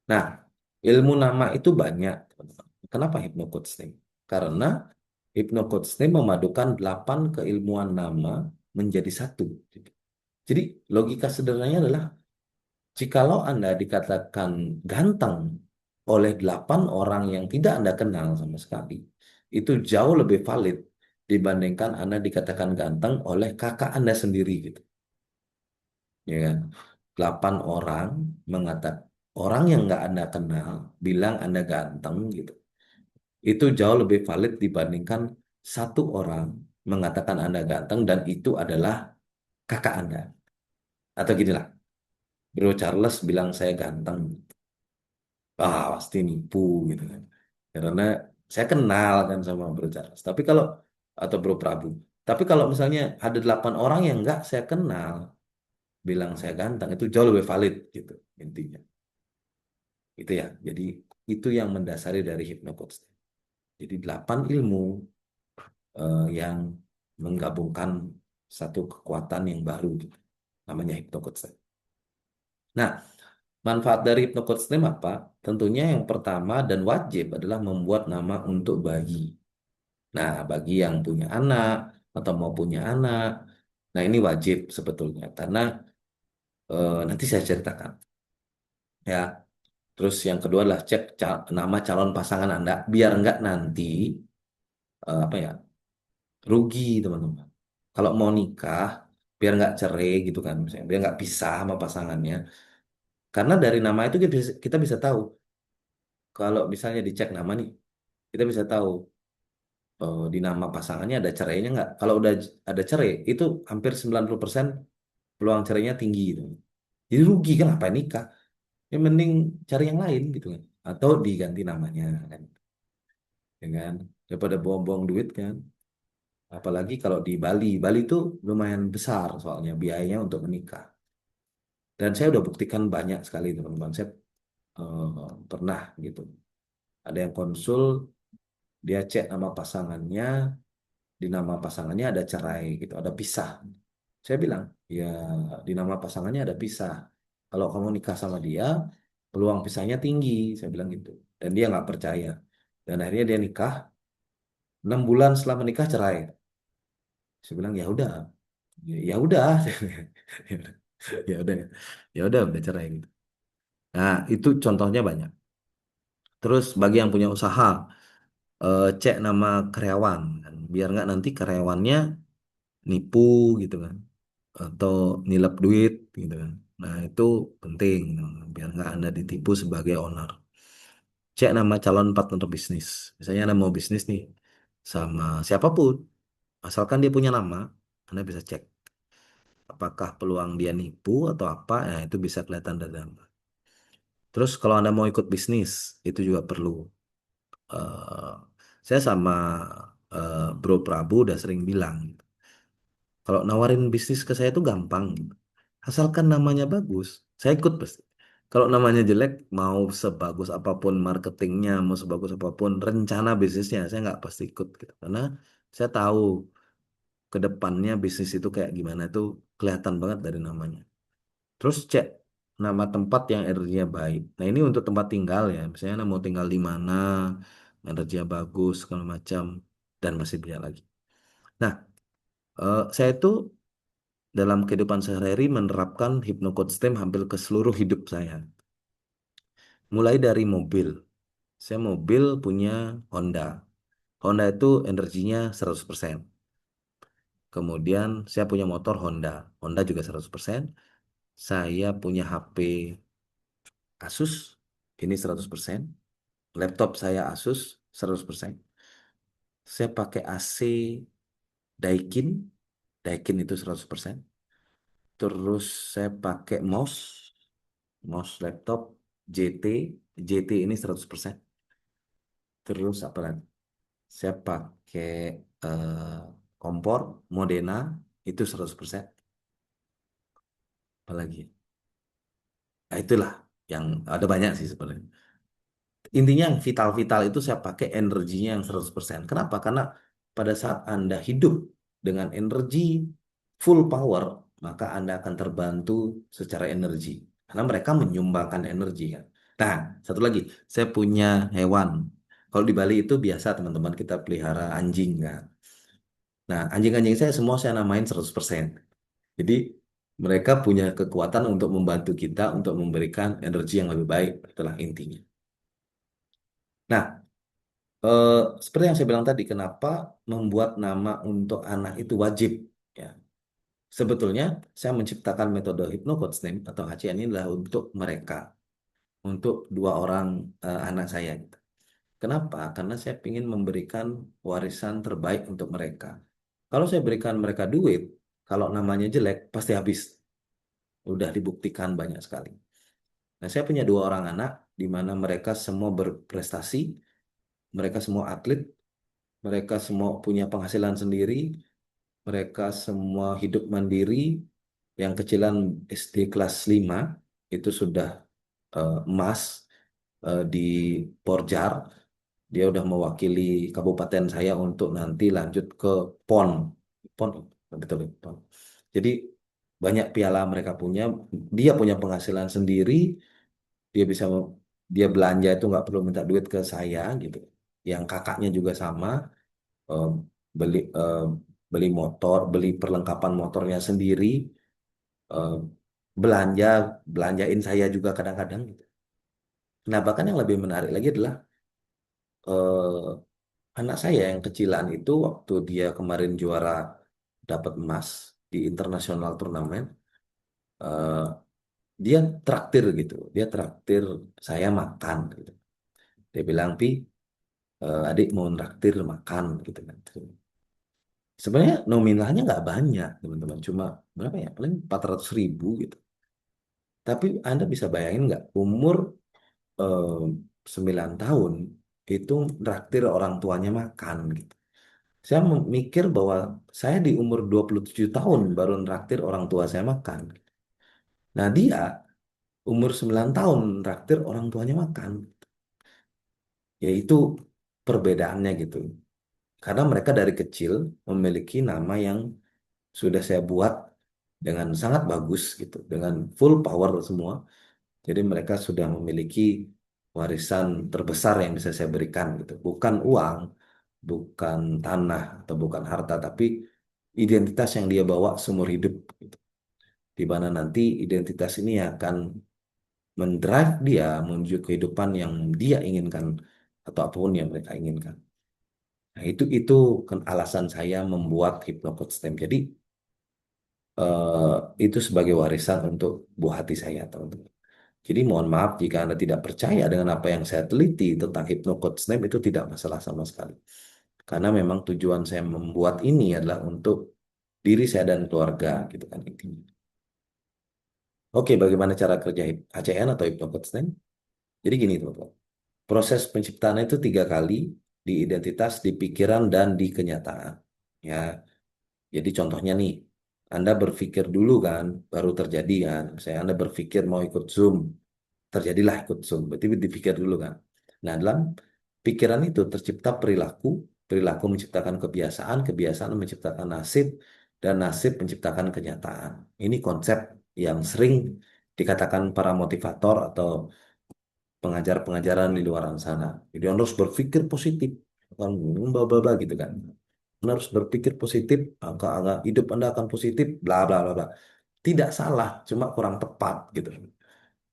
Nah, ilmu nama itu banyak, teman-teman. Kenapa hypnocoach nih? Karena hypnocoach nih memadukan 8 keilmuan nama menjadi satu. Jadi logika sederhananya adalah jikalau Anda dikatakan ganteng oleh 8 orang yang tidak Anda kenal sama sekali, itu jauh lebih valid dibandingkan Anda dikatakan ganteng oleh kakak Anda sendiri gitu. Ya kan? 8 orang mengatakan orang yang nggak Anda kenal bilang Anda ganteng gitu. Itu jauh lebih valid dibandingkan satu orang mengatakan Anda ganteng dan itu adalah kakak Anda. Atau gini lah, Bro Charles bilang saya ganteng. Pasti nipu gitu kan. Karena saya kenal kan sama Bro Charles. Tapi kalau atau Bro Prabu. Tapi kalau misalnya ada 8 orang yang nggak saya kenal, bilang saya ganteng itu jauh lebih valid gitu intinya. Itu ya. Jadi itu yang mendasari dari hypnocoach. Jadi 8 ilmu yang menggabungkan satu kekuatan yang baru gitu. Namanya hypnocoach. Nah, manfaat dari hypnocoach apa? Tentunya yang pertama dan wajib adalah membuat nama untuk bayi. Nah, bagi yang punya anak atau mau punya anak, nah ini wajib sebetulnya karena nanti saya ceritakan ya. Terus yang kedua adalah cek nama calon pasangan Anda biar enggak nanti apa ya rugi teman-teman. Kalau mau nikah biar nggak cerai gitu kan, misalnya, biar nggak pisah sama pasangannya. Karena dari nama itu kita bisa tahu kalau misalnya dicek nama nih, kita bisa tahu di nama pasangannya ada cerainya nggak. Kalau udah ada cerai itu hampir 90% peluang cerainya tinggi gitu. Jadi rugi kan apa nikah? Ya mending cari yang lain gitu kan. Atau diganti namanya kan. Dengan daripada buang-buang duit kan. Apalagi kalau di Bali. Bali itu lumayan besar soalnya biayanya untuk menikah. Dan saya udah buktikan banyak sekali teman-teman. Saya pernah gitu. Ada yang konsul, dia cek nama pasangannya, di nama pasangannya ada cerai gitu, ada pisah. Saya bilang, ya di nama pasangannya ada pisah. Kalau kamu nikah sama dia, peluang pisahnya tinggi. Saya bilang gitu. Dan dia nggak percaya. Dan akhirnya dia nikah, 6 bulan setelah menikah cerai. Saya bilang ya udah, ya udah, ya udah, udah cerai gitu. Nah itu contohnya banyak. Terus bagi yang punya usaha, cek nama karyawan, kan. Biar nggak nanti karyawannya nipu gitu kan, atau nilap duit gitu kan. Nah itu penting, biar nggak Anda ditipu sebagai owner. Cek nama calon partner bisnis. Misalnya Anda mau bisnis nih sama siapapun, asalkan dia punya nama, Anda bisa cek apakah peluang dia nipu atau apa. Nah itu bisa kelihatan dari nama. Terus kalau Anda mau ikut bisnis, itu juga perlu. eh, saya sama Bro Prabu udah sering bilang, kalau nawarin bisnis ke saya itu gampang, gitu. Asalkan namanya bagus, saya ikut pasti. Kalau namanya jelek, mau sebagus apapun marketingnya, mau sebagus apapun rencana bisnisnya, saya nggak pasti ikut gitu. Karena saya tahu ke depannya bisnis itu kayak gimana itu kelihatan banget dari namanya. Terus cek nama tempat yang energinya baik. Nah ini untuk tempat tinggal ya, misalnya Anda mau tinggal di mana, energinya bagus, segala macam, dan masih banyak lagi. Nah, saya itu dalam kehidupan sehari-hari menerapkan hypnocoach hampir ke seluruh hidup saya. Mulai dari mobil. Saya mobil punya Honda. Honda itu energinya 100%. Kemudian saya punya motor Honda. Honda juga 100%. Saya punya HP Asus. Ini 100%. Laptop saya Asus 100%. Saya pakai AC Daikin. Daikin itu 100%. Terus saya pakai mouse. Mouse laptop JT. JT ini 100%. Terus apa lagi? Saya pakai eh, kompor Modena itu 100%. Apalagi? Nah, itulah yang ada banyak sih sebenarnya. Intinya yang vital-vital itu saya pakai energinya yang 100%. Kenapa? Karena pada saat Anda hidup dengan energi full power, maka Anda akan terbantu secara energi. Karena mereka menyumbangkan energi kan. Nah, satu lagi, saya punya hewan. Kalau di Bali itu biasa teman-teman kita pelihara anjing kan. Nah, anjing-anjing saya semua saya namain 100%. Jadi mereka punya kekuatan untuk membantu kita untuk memberikan energi yang lebih baik. Itulah intinya. Nah, eh, seperti yang saya bilang tadi, kenapa membuat nama untuk anak itu wajib? Ya, sebetulnya saya menciptakan metode hypnocoach name atau HCN ini adalah untuk mereka, untuk 2 orang anak saya. Gitu. Kenapa? Karena saya ingin memberikan warisan terbaik untuk mereka. Kalau saya berikan mereka duit, kalau namanya jelek, pasti habis. Udah dibuktikan banyak sekali. Nah, saya punya 2 orang anak, di mana mereka semua berprestasi, mereka semua atlet, mereka semua punya penghasilan sendiri, mereka semua hidup mandiri, Yang kecilan SD kelas 5 itu sudah emas di Porjar. Dia udah mewakili kabupaten saya untuk nanti lanjut ke PON. PON, betul, PON. Jadi banyak piala mereka punya. Dia punya penghasilan sendiri. Dia bisa dia belanja itu nggak perlu minta duit ke saya gitu. Yang kakaknya juga sama, eh, beli beli motor, beli perlengkapan motornya sendiri, eh, belanja belanjain saya juga kadang-kadang gitu. Nah, bahkan yang lebih menarik lagi adalah eh, anak saya yang kecilan itu waktu dia kemarin juara dapat emas di internasional turnamen, eh, dia traktir gitu. Dia traktir saya makan gitu. Dia bilang, Pi, adik mau traktir makan gitu kan. Sebenarnya nominalnya nggak banyak, teman-teman. Cuma berapa ya? Paling 400.000 gitu. Tapi Anda bisa bayangin nggak, umur eh, 9 tahun itu traktir orang tuanya makan gitu. Saya mikir bahwa saya di umur 27 tahun baru traktir orang tua saya makan. Nah, dia umur 9 tahun traktir orang tuanya makan. Yaitu perbedaannya gitu. Karena mereka dari kecil memiliki nama yang sudah saya buat dengan sangat bagus gitu, dengan full power semua. Jadi mereka sudah memiliki warisan terbesar yang bisa saya berikan gitu. Bukan uang, bukan tanah atau bukan harta, tapi identitas yang dia bawa seumur hidup gitu. Di mana nanti identitas ini akan mendrive dia menuju kehidupan yang dia inginkan atau apapun yang mereka inginkan. Nah, itu kan alasan saya membuat Hypnocoach Stem. Jadi itu sebagai warisan untuk buah hati saya, teman-teman. Jadi mohon maaf jika Anda tidak percaya dengan apa yang saya teliti tentang Hypnocoach Stem, itu tidak masalah sama sekali. Karena memang tujuan saya membuat ini adalah untuk diri saya dan keluarga gitu kan intinya. Oke, bagaimana cara kerja HCN atau Hypnocoach Stem? Jadi gini teman-teman. Proses penciptaan itu 3 kali, di identitas, di pikiran, dan di kenyataan. Ya, jadi contohnya nih, Anda berpikir dulu kan, baru terjadi kan. Misalnya Anda berpikir mau ikut Zoom, terjadilah ikut Zoom. Berarti dipikir dulu kan. Nah, dalam pikiran itu tercipta perilaku, perilaku menciptakan kebiasaan, kebiasaan menciptakan nasib, dan nasib menciptakan kenyataan. Ini konsep yang sering dikatakan para motivator atau pengajar-pengajaran di luar sana. Jadi Anda harus berpikir positif, kan bla bla bla gitu kan. Anda harus berpikir positif, maka hidup Anda akan positif, bla bla bla bla. Tidak salah, cuma kurang tepat gitu.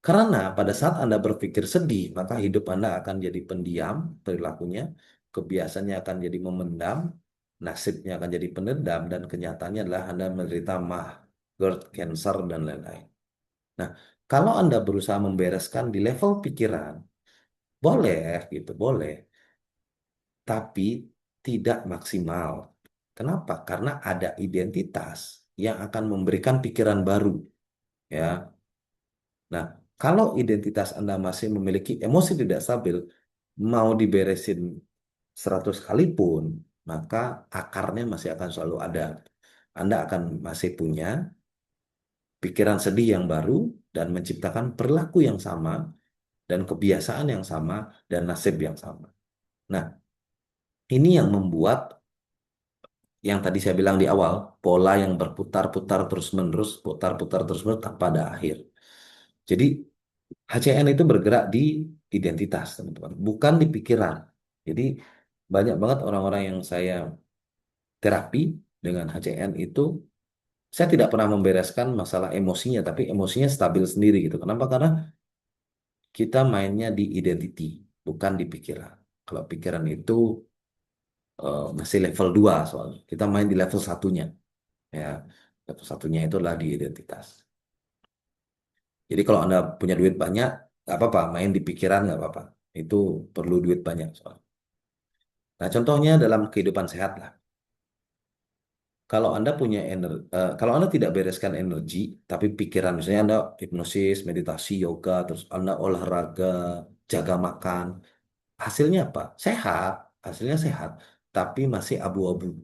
Karena pada saat Anda berpikir sedih, maka hidup Anda akan jadi pendiam, perilakunya, kebiasaannya akan jadi memendam, nasibnya akan jadi pendendam, dan kenyataannya adalah Anda menderita mah, GERD, cancer, dan lain-lain. Nah, kalau Anda berusaha membereskan di level pikiran, boleh gitu, boleh, tapi tidak maksimal. Kenapa? Karena ada identitas yang akan memberikan pikiran baru, ya. Nah, kalau identitas Anda masih memiliki emosi tidak stabil, mau diberesin 100 kali pun, maka akarnya masih akan selalu ada. Anda akan masih punya pikiran sedih yang baru dan menciptakan perilaku yang sama dan kebiasaan yang sama dan nasib yang sama. Nah, ini yang membuat yang tadi saya bilang di awal, pola yang berputar-putar terus-menerus, putar-putar terus-menerus tanpa ada akhir. Jadi HCN itu bergerak di identitas, teman-teman, bukan di pikiran. Jadi banyak banget orang-orang yang saya terapi dengan HCN itu, saya tidak pernah membereskan masalah emosinya, tapi emosinya stabil sendiri gitu. Kenapa? Karena kita mainnya di identity, bukan di pikiran. Kalau pikiran itu masih level 2 soalnya. Kita main di level satunya. Ya, level satunya itu adalah di identitas. Jadi kalau Anda punya duit banyak, nggak apa-apa, main di pikiran nggak apa-apa. Itu perlu duit banyak soalnya. Nah, contohnya dalam kehidupan sehat lah. Kalau Anda punya energi, kalau Anda tidak bereskan energi, tapi pikiran, misalnya Anda hipnosis, meditasi, yoga, terus Anda olahraga, jaga makan, hasilnya apa? Sehat, hasilnya sehat, tapi masih abu-abu,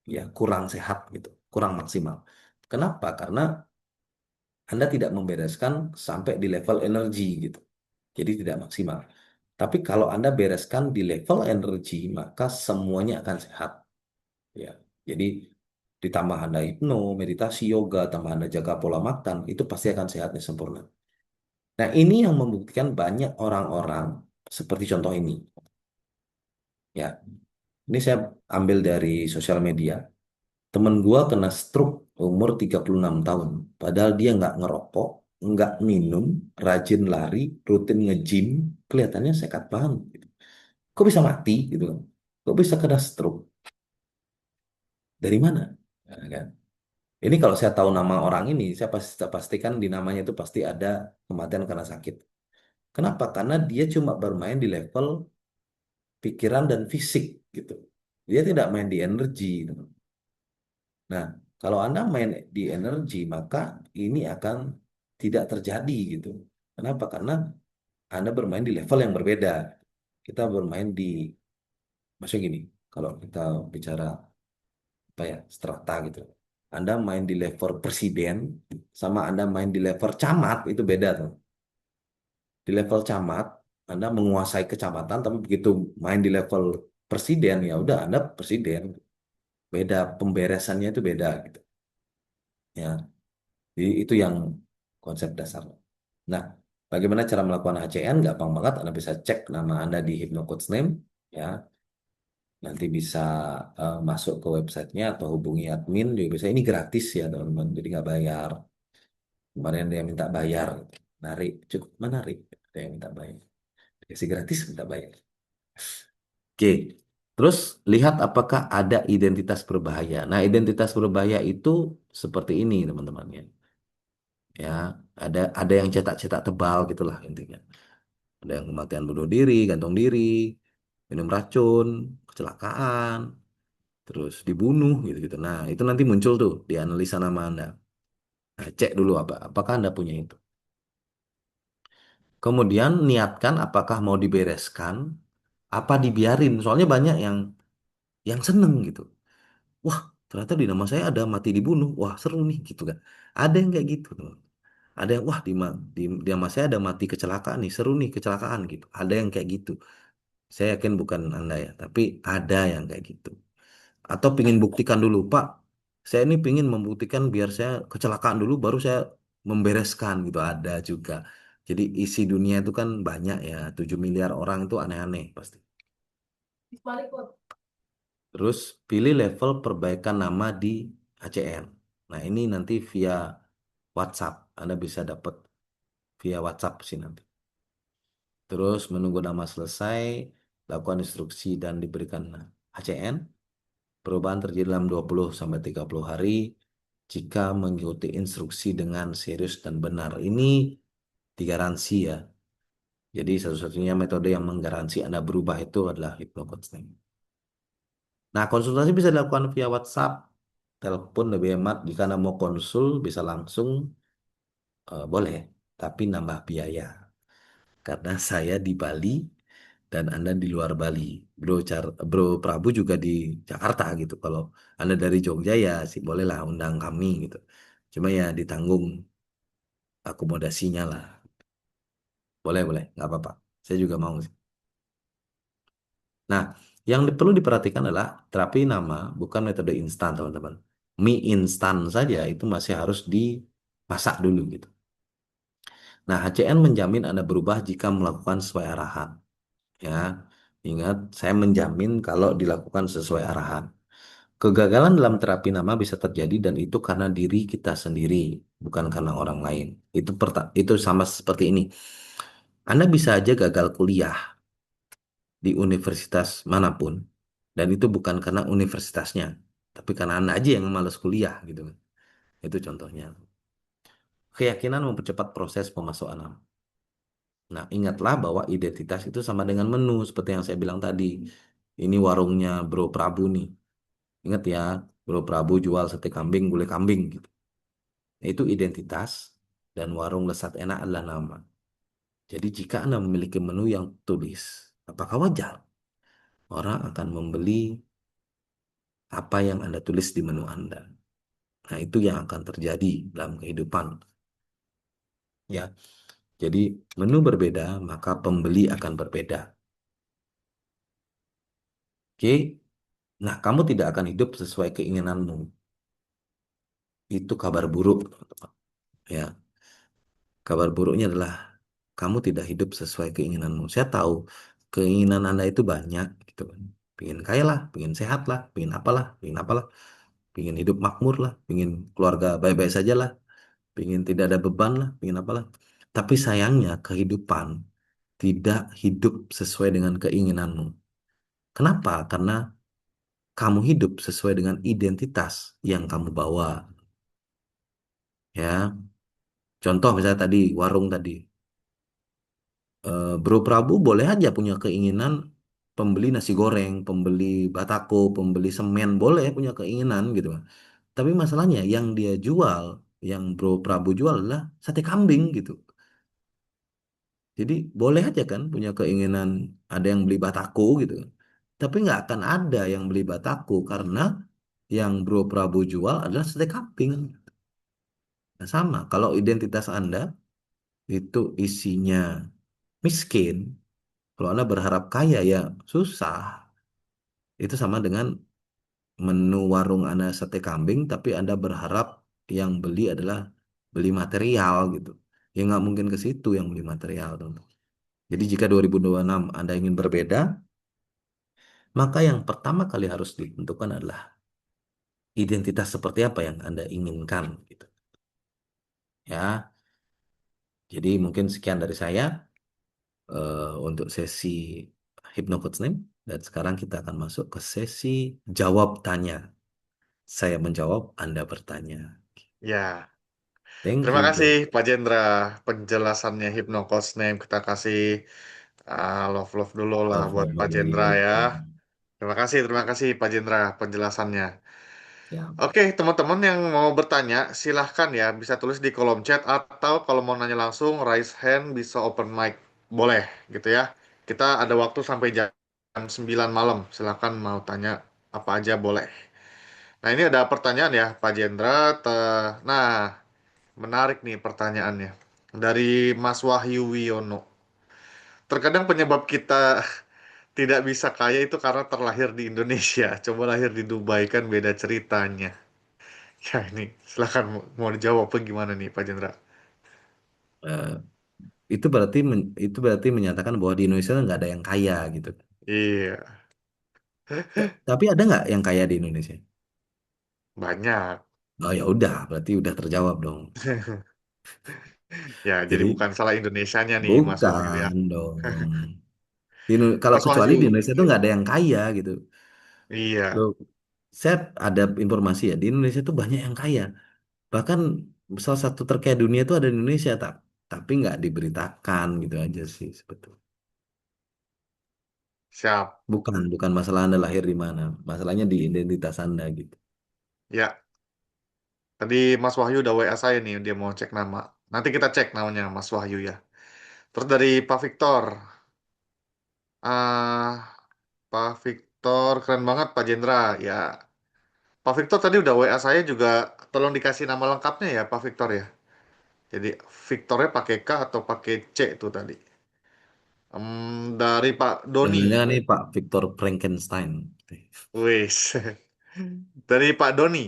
ya kurang sehat gitu, kurang maksimal. Kenapa? Karena Anda tidak membereskan sampai di level energi gitu. Jadi tidak maksimal. Tapi kalau Anda bereskan di level energi, maka semuanya akan sehat. Ya. Jadi ditambah Anda hipno, meditasi, yoga, tambah Anda jaga pola makan, itu pasti akan sehatnya sempurna. Nah, ini yang membuktikan banyak orang-orang seperti contoh ini. Ya, ini saya ambil dari sosial media. Temen gua kena stroke umur 36 tahun. Padahal dia nggak ngerokok, nggak minum, rajin lari, rutin nge-gym, kelihatannya sehat banget, gitu. Kok bisa mati gitu kan? Kok bisa kena stroke? Dari mana? Nah, kan? Ini kalau saya tahu nama orang ini, saya pastikan di namanya itu pasti ada kematian karena sakit. Kenapa? Karena dia cuma bermain di level pikiran dan fisik gitu. Dia tidak main di energi, gitu. Nah, kalau Anda main di energi, maka ini akan tidak terjadi gitu. Kenapa? Karena Anda bermain di level yang berbeda. Kita bermain di, maksudnya gini, kalau kita bicara apa ya, strata gitu. Anda main di level presiden sama Anda main di level camat itu beda tuh. Di level camat, Anda menguasai kecamatan, tapi begitu main di level presiden, ya udah Anda presiden. Beda pemberesannya itu beda gitu. Ya, jadi itu yang konsep dasar. Nah, bagaimana cara melakukan HCN? Gampang banget. Anda bisa cek nama Anda di HypnoCoach Name, ya. Nanti bisa masuk ke websitenya atau hubungi admin juga bisa. Ini gratis ya teman-teman, jadi nggak bayar. Kemarin ada yang minta bayar, menarik, cukup menarik. Ada yang minta bayar, dikasih gratis minta bayar. Oke, terus lihat apakah ada identitas berbahaya. Nah, identitas berbahaya itu seperti ini teman-teman ya. Ya, ada yang cetak-cetak tebal gitulah intinya. Ada yang kematian bunuh diri, gantung diri, minum racun, kecelakaan, terus dibunuh gitu-gitu. Nah, itu nanti muncul tuh di analisa nama Anda. Nah, cek dulu apakah Anda punya itu. Kemudian niatkan apakah mau dibereskan, apa dibiarin. Soalnya banyak yang seneng gitu. Wah, ternyata di nama saya ada mati dibunuh. Wah, seru nih gitu kan. Ada yang kayak gitu. Ada yang wah di nama saya ada mati kecelakaan nih, seru nih kecelakaan gitu. Ada yang kayak gitu. Saya yakin bukan Anda ya, tapi ada yang kayak gitu. Atau pingin buktikan dulu, Pak, saya ini pingin membuktikan biar saya kecelakaan dulu, baru saya membereskan gitu. Ada juga. Jadi isi dunia itu kan banyak ya, 7 miliar orang itu aneh-aneh pasti. Terus pilih level perbaikan nama di ACN. Nah ini nanti via WhatsApp, Anda bisa dapat via WhatsApp sih nanti. Terus menunggu nama selesai, lakukan instruksi dan diberikan ACN. Perubahan terjadi dalam 20 sampai 30 hari jika mengikuti instruksi dengan serius dan benar. Ini digaransi ya. Jadi satu-satunya metode yang menggaransi Anda berubah itu adalah hypnocoaching. Nah, konsultasi bisa dilakukan via WhatsApp, telepon lebih hemat. Jika Anda mau konsul bisa langsung, boleh, tapi nambah biaya. Karena saya di Bali dan Anda di luar Bali. Bro Prabu juga di Jakarta gitu. Kalau Anda dari Jogja ya sih bolehlah undang kami gitu. Cuma ya ditanggung akomodasinya lah. Boleh, boleh, nggak apa-apa. Saya juga mau sih. Nah, yang perlu diperhatikan adalah terapi nama bukan metode instan, teman-teman. Mie instan saja itu masih harus dimasak dulu gitu. Nah, HCN menjamin Anda berubah jika melakukan sesuai arahan. Ya, ingat, saya menjamin kalau dilakukan sesuai arahan. Kegagalan dalam terapi nama bisa terjadi dan itu karena diri kita sendiri, bukan karena orang lain. Itu sama seperti ini. Anda bisa aja gagal kuliah di universitas manapun dan itu bukan karena universitasnya, tapi karena Anda aja yang malas kuliah gitu kan. Itu contohnya. Keyakinan mempercepat proses pemasukan nama. Nah, ingatlah bahwa identitas itu sama dengan menu seperti yang saya bilang tadi. Ini warungnya Bro Prabu nih. Ingat ya, Bro Prabu jual sate kambing, gulai kambing gitu. Nah, itu identitas dan warung Lesat Enak adalah nama. Jadi jika Anda memiliki menu yang tulis, apakah wajar orang akan membeli apa yang Anda tulis di menu Anda? Nah, itu yang akan terjadi dalam kehidupan. ya. Jadi menu berbeda, maka pembeli akan berbeda. Oke. Nah, kamu tidak akan hidup sesuai keinginanmu. Itu kabar buruk, teman-teman. Ya, kabar buruknya adalah kamu tidak hidup sesuai keinginanmu. Saya tahu keinginan Anda itu banyak, gitu kan. Pengen kaya lah, pengen sehat lah, pengen apalah, pengen hidup makmur lah, pengen keluarga baik-baik saja lah, pengen tidak ada beban lah, pengen apalah. Tapi sayangnya kehidupan tidak hidup sesuai dengan keinginanmu. Kenapa? Karena kamu hidup sesuai dengan identitas yang kamu bawa. Ya, contoh misalnya tadi warung tadi. Bro Prabu boleh aja punya keinginan pembeli nasi goreng, pembeli batako, pembeli semen, boleh punya keinginan gitu kan. Tapi masalahnya yang dia jual, yang Bro Prabu jual adalah sate kambing gitu. Jadi boleh aja kan punya keinginan ada yang beli batako gitu kan. Tapi nggak akan ada yang beli batako karena yang Bro Prabu jual adalah sate kambing. Nah, sama, kalau identitas Anda itu isinya miskin, kalau Anda berharap kaya ya susah. Itu sama dengan menu warung Anda sate kambing, tapi Anda berharap yang beli adalah beli material gitu. Ya nggak mungkin ke situ yang beli material, teman. Jadi jika 2026 Anda ingin berbeda, maka yang pertama kali harus ditentukan adalah identitas seperti apa yang Anda inginkan gitu. Ya, jadi mungkin sekian dari saya untuk sesi Hypnocoach Name. Dan sekarang kita akan masuk ke sesi jawab tanya. Saya menjawab, Anda bertanya. Ya, Thank terima you, kasih bro. Pak Jendra penjelasannya Hypno Coach Name. Kita kasih love-love dulu lah Love, buat love, Pak love dulu. Jendra ya. Terima kasih Pak Jendra penjelasannya. Ya. Oke, teman-teman yang mau bertanya, silahkan ya, bisa tulis di kolom chat atau kalau mau nanya langsung, raise hand, bisa open mic. Boleh, gitu ya. Kita ada waktu sampai jam 9 malam. Silahkan mau tanya apa aja boleh. Nah, ini ada pertanyaan ya, Pak Jendra. Nah, menarik nih pertanyaannya. Dari Mas Wahyu Wiono. Terkadang penyebab kita tidak bisa kaya itu karena terlahir di Indonesia. Coba lahir di Dubai kan beda ceritanya. Ya ini silakan mau dijawab apa gimana nih Pak Jendra? Eh, itu berarti menyatakan bahwa di Indonesia nggak ada yang kaya gitu. Iya, Tapi ada nggak yang kaya di Indonesia? banyak. Oh ya udah, berarti udah terjawab dong. Ya, jadi Jadi bukan salah Indonesianya nih Mas Wahyu ya. bukan dong. Kalau Mas kecuali di Wahyu, Indonesia tuh nggak ada yang kaya gitu. iya, Loh, saya ada informasi ya di Indonesia tuh banyak yang kaya. Bahkan salah satu terkaya dunia itu ada di Indonesia tak, tapi nggak diberitakan gitu aja sih sebetulnya. siap. Bukan masalah Anda lahir di mana, masalahnya di identitas Anda gitu. Ya, tadi Mas Wahyu udah WA saya nih, dia mau cek nama. Nanti kita cek namanya Mas Wahyu ya. Terus dari Pak Victor. Ah, Pak Victor, keren banget Pak Jendra. Ya, Pak Victor tadi udah WA saya juga, tolong dikasih nama lengkapnya ya Pak Victor ya. Jadi Victornya pakai K atau pakai C tuh tadi. Dari Pak Doni. Jangan-jangan nih Pak Victor Frankenstein. Wis. Dari Pak Doni.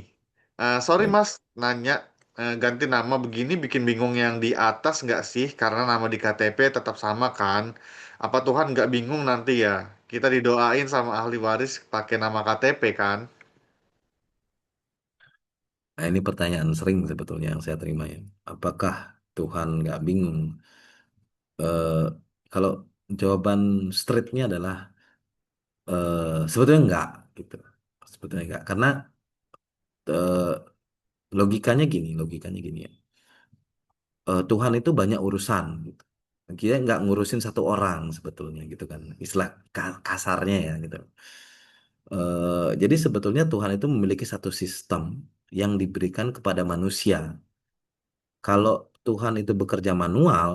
Sorry Baik. Mas, nanya ganti nama begini bikin bingung yang di atas nggak sih? Karena nama di KTP tetap sama kan? Apa Tuhan nggak bingung nanti ya? Kita didoain sama ahli waris pakai nama KTP kan? Nah, ini pertanyaan sering sebetulnya yang saya terima ya. Apakah Tuhan nggak bingung? Eh, Kalau jawaban straightnya adalah sebetulnya enggak gitu. Sebetulnya enggak. Karena eh, logikanya gini ya. Tuhan itu banyak urusan gitu. Kita nggak ngurusin satu orang sebetulnya gitu kan. Istilah kasarnya ya gitu. Jadi sebetulnya Tuhan itu memiliki satu sistem yang diberikan kepada manusia. Kalau Tuhan itu bekerja manual,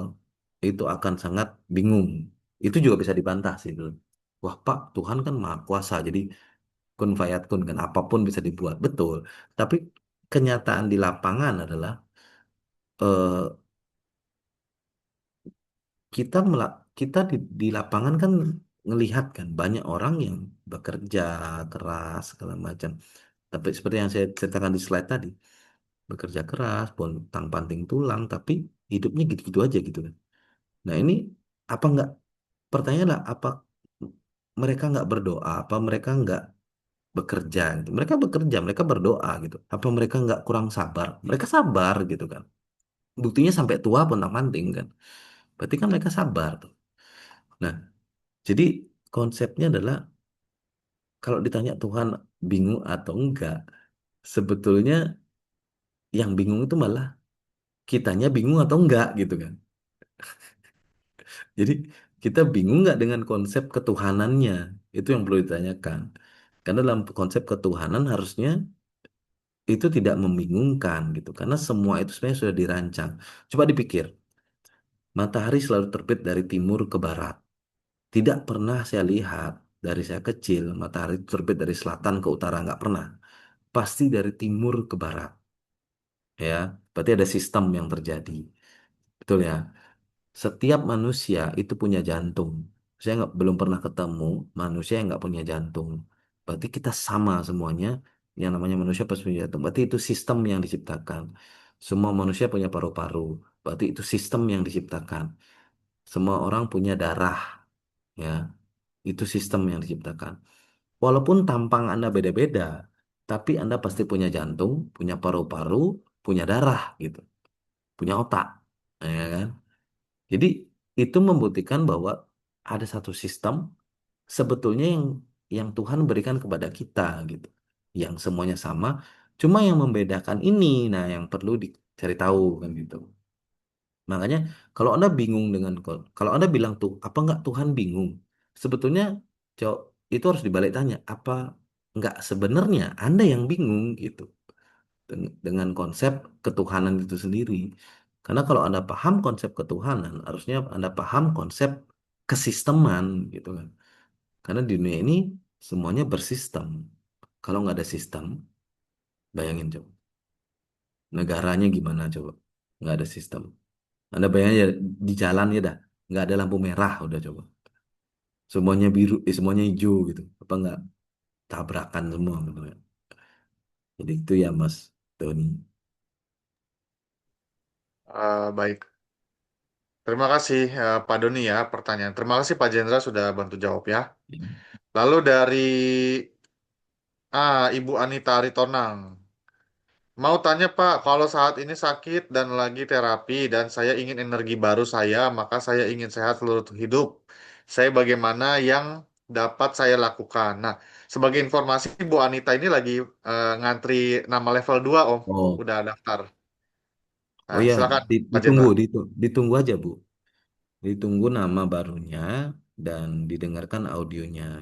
itu akan sangat bingung. Itu juga bisa dibantah sih dulu. Wah Pak, Tuhan kan maha kuasa, jadi kun fayakun kan apapun bisa dibuat. Betul. Tapi kenyataan di lapangan adalah kita di lapangan kan ngelihat kan banyak orang yang bekerja keras segala macam. Tapi seperti yang saya ceritakan di slide tadi, bekerja keras, pontang-panting tulang, tapi hidupnya gitu-gitu aja gitu kan. Nah ini apa nggak? Pertanyaannya adalah apa mereka nggak berdoa? Apa mereka nggak bekerja gitu? Mereka bekerja, mereka berdoa gitu. Apa mereka nggak kurang sabar? Mereka sabar gitu kan. Buktinya sampai tua pontang-panting kan. Berarti kan mereka sabar tuh. Nah, jadi konsepnya adalah kalau ditanya Tuhan bingung atau enggak, sebetulnya yang bingung itu malah kitanya bingung atau enggak gitu kan. Jadi kita bingung nggak dengan konsep ketuhanannya? Itu yang perlu ditanyakan. Karena dalam konsep ketuhanan harusnya itu tidak membingungkan gitu. Karena semua itu sebenarnya sudah dirancang. Coba dipikir, matahari selalu terbit dari timur ke barat. Tidak pernah saya lihat dari saya kecil matahari terbit dari selatan ke utara, nggak pernah. Pasti dari timur ke barat. Ya, berarti ada sistem yang terjadi. Betul ya. Setiap manusia itu punya jantung. Saya belum pernah ketemu manusia yang nggak punya jantung. Berarti kita sama semuanya. Yang namanya manusia pasti punya jantung. Berarti itu sistem yang diciptakan. Semua manusia punya paru-paru. Berarti itu sistem yang diciptakan. Semua orang punya darah. Ya, itu sistem yang diciptakan. Walaupun tampang Anda beda-beda, tapi Anda pasti punya jantung, punya paru-paru, punya darah gitu, punya otak. Ya kan? Jadi itu membuktikan bahwa ada satu sistem sebetulnya yang Tuhan berikan kepada kita gitu. Yang semuanya sama, cuma yang membedakan ini nah yang perlu dicari tahu kan gitu. Makanya kalau Anda bingung dengan kalau Anda bilang tuh apa enggak Tuhan bingung? Sebetulnya cowok itu harus dibalik tanya, apa enggak sebenarnya Anda yang bingung gitu dengan konsep ketuhanan itu sendiri. Karena kalau Anda paham konsep ketuhanan, harusnya Anda paham konsep kesisteman gitu kan. Karena di dunia ini semuanya bersistem. Kalau nggak ada sistem, bayangin coba. Negaranya gimana coba? Nggak ada sistem. Anda bayangin ya di jalan ya dah, nggak ada lampu merah udah coba. Semuanya biru, semuanya hijau gitu. Apa nggak tabrakan semua gitu kan. Jadi itu ya Mas Doni. Baik. Terima kasih Pak Doni ya pertanyaan. Terima kasih Pak Jendra sudah bantu jawab ya. Lalu dari Ibu Anita Aritonang. Mau tanya Pak, kalau saat ini sakit dan lagi terapi dan saya ingin energi baru saya, maka saya ingin sehat seluruh hidup. Saya bagaimana yang dapat saya lakukan? Nah, sebagai informasi Bu Anita ini lagi ngantri nama level 2 Om. Oh, Udah daftar. oh Nah, ya, silakan Pak ditunggu, Jendra. ditunggu aja Bu. Ditunggu nama barunya dan didengarkan audionya.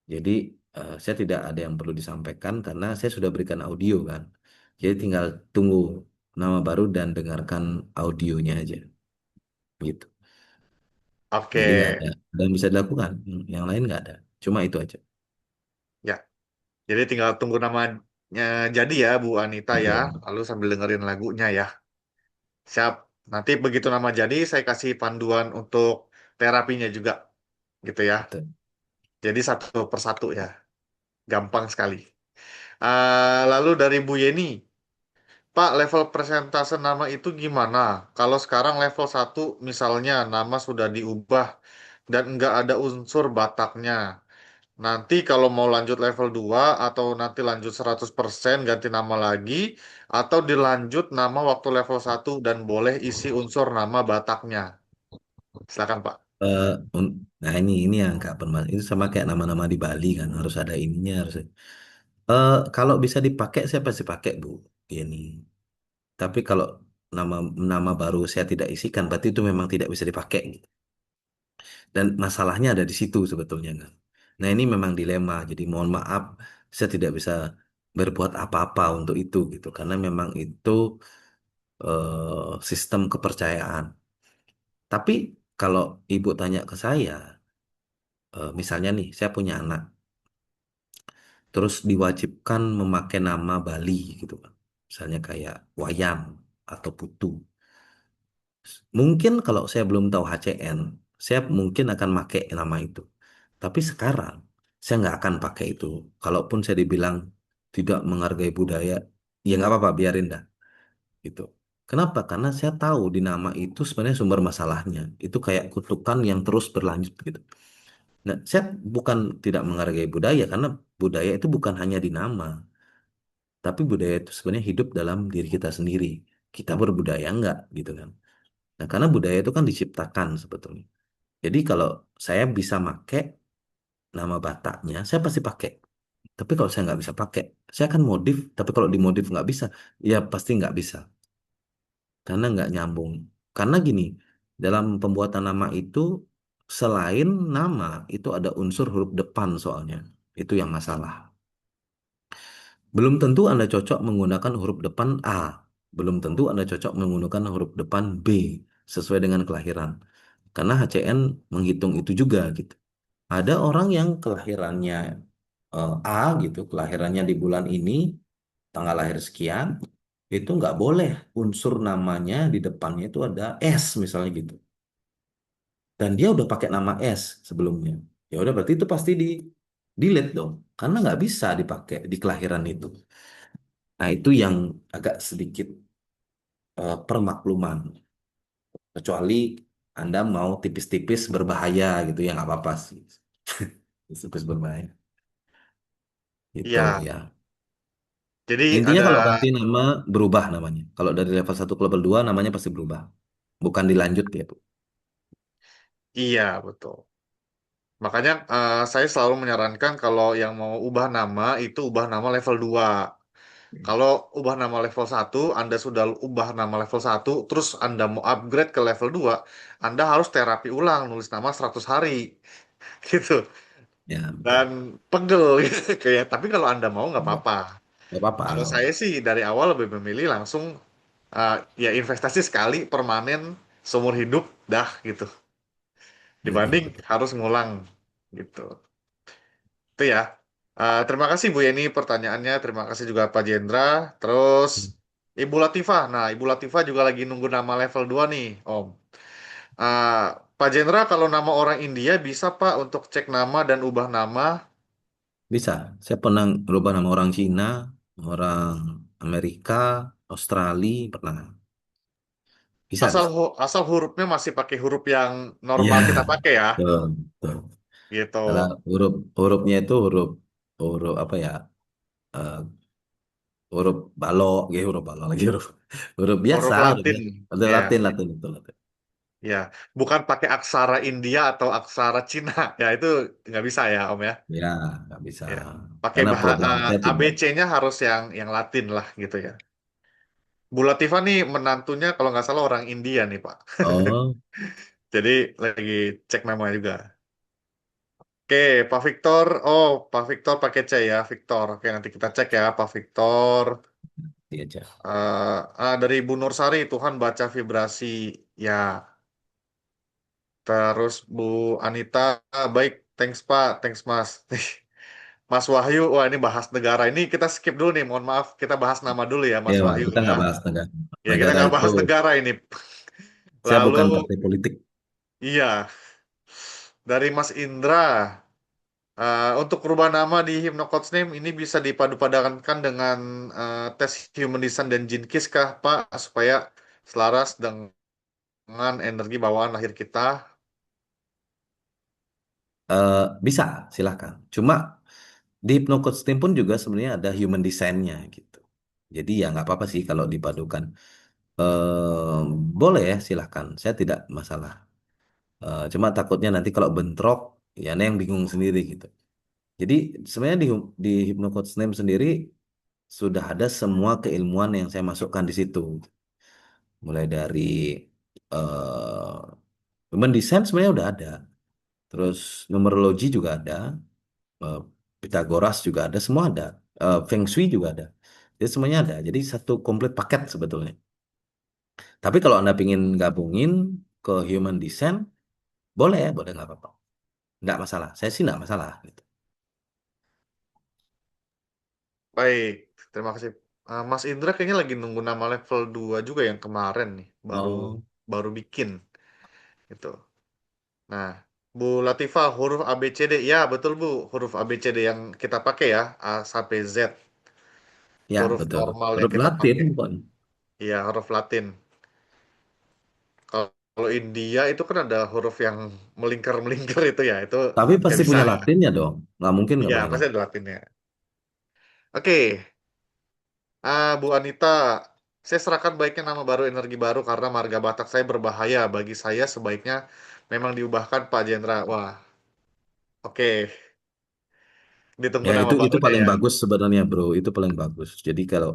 Jadi saya tidak ada yang perlu disampaikan karena saya sudah berikan audio kan. Jadi tinggal tunggu nama baru dan dengarkan audionya aja gitu. Oke, Jadi nggak ada dan bisa dilakukan. Yang lain nggak ada. Cuma itu aja. ya. Jadi tinggal tunggu namanya jadi ya Bu Anita ya. Betul. Lalu sambil dengerin lagunya ya. Siap. Nanti begitu nama jadi, saya kasih panduan untuk terapinya juga, gitu ya. Betul. Jadi satu persatu ya, gampang sekali. Lalu dari Bu Yeni, Pak, level persentase nama itu gimana? Kalau sekarang level 1, misalnya nama sudah diubah dan nggak ada unsur Bataknya. Nanti kalau mau lanjut level 2 atau nanti lanjut 100% ganti nama lagi, atau dilanjut nama waktu level 1 dan boleh isi unsur nama Bataknya. Silakan Pak. Nah ini yang nggak bermasalah. Itu sama kayak nama-nama di Bali kan harus ada ininya harus. Kalau bisa dipakai saya pasti pakai Bu. Ini. Tapi kalau nama nama baru saya tidak isikan, berarti itu memang tidak bisa dipakai. Gitu. Dan masalahnya ada di situ sebetulnya kan. Nah ini memang dilema. Jadi mohon maaf, saya tidak bisa berbuat apa-apa untuk itu gitu. Karena memang itu sistem kepercayaan. Tapi kalau ibu tanya ke saya, misalnya nih, saya punya anak, terus diwajibkan memakai nama Bali gitu kan. Misalnya kayak Wayang atau Putu. Mungkin kalau saya belum tahu HCN, saya mungkin akan pakai nama itu. Tapi sekarang saya nggak akan pakai itu. Kalaupun saya dibilang tidak menghargai budaya, ya nggak apa-apa, biarin dah gitu. Kenapa? Karena saya tahu di nama itu sebenarnya sumber masalahnya. Itu kayak kutukan yang terus berlanjut gitu. Nah, saya bukan tidak menghargai budaya karena budaya itu bukan hanya di nama, tapi budaya itu sebenarnya hidup dalam diri kita sendiri. Kita berbudaya nggak gitu kan? Nah, karena budaya itu kan diciptakan sebetulnya. Jadi kalau saya bisa pakai nama Bataknya, saya pasti pakai. Tapi kalau saya nggak bisa pakai, saya akan modif. Tapi kalau dimodif nggak bisa, ya pasti nggak bisa. Karena nggak nyambung. Karena gini, dalam pembuatan nama itu, selain nama, itu ada unsur huruf depan soalnya. Itu yang masalah. Belum tentu Anda cocok menggunakan huruf depan A. Belum tentu Anda cocok menggunakan huruf depan B sesuai dengan kelahiran. Karena HCN menghitung itu juga gitu. Ada orang yang kelahirannya A gitu, kelahirannya di bulan ini, tanggal lahir sekian, itu nggak boleh unsur namanya di depannya itu ada S misalnya gitu. Dan dia udah pakai nama S sebelumnya. Ya udah berarti itu pasti di delete dong, karena nggak bisa dipakai di kelahiran itu. Nah itu yang agak sedikit permakluman. Kecuali Anda mau tipis-tipis berbahaya gitu ya nggak apa-apa sih. Tipis-tipis berbahaya. Itu Iya, ya. jadi Intinya ada kalau ganti nama berubah namanya. Kalau dari level 1 ke level 2 namanya pasti berubah. Bukan dilanjut ya, Bu. iya betul. Makanya saya selalu menyarankan kalau yang mau ubah nama itu ubah nama level 2. Kalau ubah nama level 1, Anda sudah ubah nama level 1, terus Anda mau upgrade ke level 2, Anda harus terapi ulang nulis nama 100 hari gitu. Ya, betul. Dan pegel gitu kayak. Tapi kalau Anda mau nggak Ya. apa-apa. Gak apa-apa, Kalau gak saya apa-apa. sih dari awal lebih memilih langsung ya investasi sekali permanen seumur hidup dah gitu. Betul, Dibanding betul. harus ngulang gitu. Itu ya. Terima kasih Bu Yeni pertanyaannya. Terima kasih juga Pak Jendra. Terus Ibu Latifah. Nah, Ibu Latifah juga lagi nunggu nama level 2 nih, Om. Ah, Pak Jendra, kalau nama orang India bisa Pak untuk cek nama dan ubah nama Bisa. Saya pernah berubah nama orang Cina, orang Amerika, Australia, pernah. Bisa, asal bisa. asal hurufnya masih pakai huruf yang Iya, normal kita pakai ya. betul, betul. Gitu. Karena hurufnya itu huruf huruf apa ya? eh, huruf balok, gitu, huruf balok lagi huruf biasa, Huruf huruf Latin. biasa. Betul, Ya, Latin, Latin, betul, Latin. ya. Bukan pakai aksara India atau aksara Cina. Ya, itu nggak bisa ya, Om ya. Ya, nggak bisa. Ya. Pakai Karena program saya tidak. ABC-nya harus yang Latin lah gitu ya. Bu Latifah nih menantunya kalau nggak salah orang India nih Pak. Oh, Jadi lagi cek namanya juga. Oke, Pak Victor. Oh, Pak Victor pakai C ya, Victor. Oke, nanti kita cek ya, Pak Victor. iya aja. Dari Bu Nursari, Tuhan baca vibrasi. Ya, terus Bu Anita, baik, thanks Pak, thanks Mas. Mas Wahyu, wah ini bahas negara. Ini kita skip dulu nih, mohon maaf. Kita bahas nama dulu ya, Ya, Mas Pak, Wahyu kita ya. nggak bahas negara. Ya, kita Negara nggak itu, bahas negara ini. saya bukan Lalu, partai politik. iya, dari Mas Indra. Untuk rubah nama di Hypnocoach Name ini bisa dipadu-padankan dengan tes Human Design dan Gene Keys kah, Pak, supaya selaras dengan energi bawaan lahir kita. Eh, bisa, silahkan. Cuma di Hypnocoach Team pun juga sebenarnya ada human design-nya gitu. Jadi ya nggak apa-apa sih kalau dipadukan. Eh, boleh ya, silahkan. Saya tidak masalah. Cuma takutnya nanti kalau bentrok, ya Anda yang bingung sendiri gitu. Jadi sebenarnya di Hypnocoach Name sendiri sudah ada semua keilmuan yang saya masukkan di situ. Mulai dari eh human design sebenarnya udah ada. Terus numerologi juga ada. eh, Pitagoras juga ada, semua ada. Feng Shui juga ada. Jadi semuanya ada. Jadi satu komplit paket sebetulnya. Tapi kalau Anda ingin gabungin ke human design, boleh ya, boleh nggak apa-apa. Nggak masalah. Saya sih nggak masalah gitu. Baik, terima kasih. Mas Indra kayaknya lagi nunggu nama level 2 juga yang kemarin nih, baru. Oh. baru bikin gitu. Nah, Bu Latifah, huruf A B C D, ya betul Bu, huruf A B C D yang kita pakai ya, A sampai Z, Ya, huruf betul. normal yang Huruf kita Latin pakai. pokoknya. Iya, huruf Latin. Kalau India itu kan ada huruf yang melingkar-melingkar itu ya, itu Tapi nggak pasti bisa punya ya. Latinnya dong. Nggak mungkin nggak Iya, punya pasti Latin. ada Latinnya. Oke, Bu Anita, saya serahkan baiknya nama baru energi baru karena marga Batak saya berbahaya. Bagi saya sebaiknya memang diubahkan Pak Jendra. Wah, oke, ditunggu Ya nama itu barunya paling ya. bagus sebenarnya bro. Itu paling bagus. Jadi kalau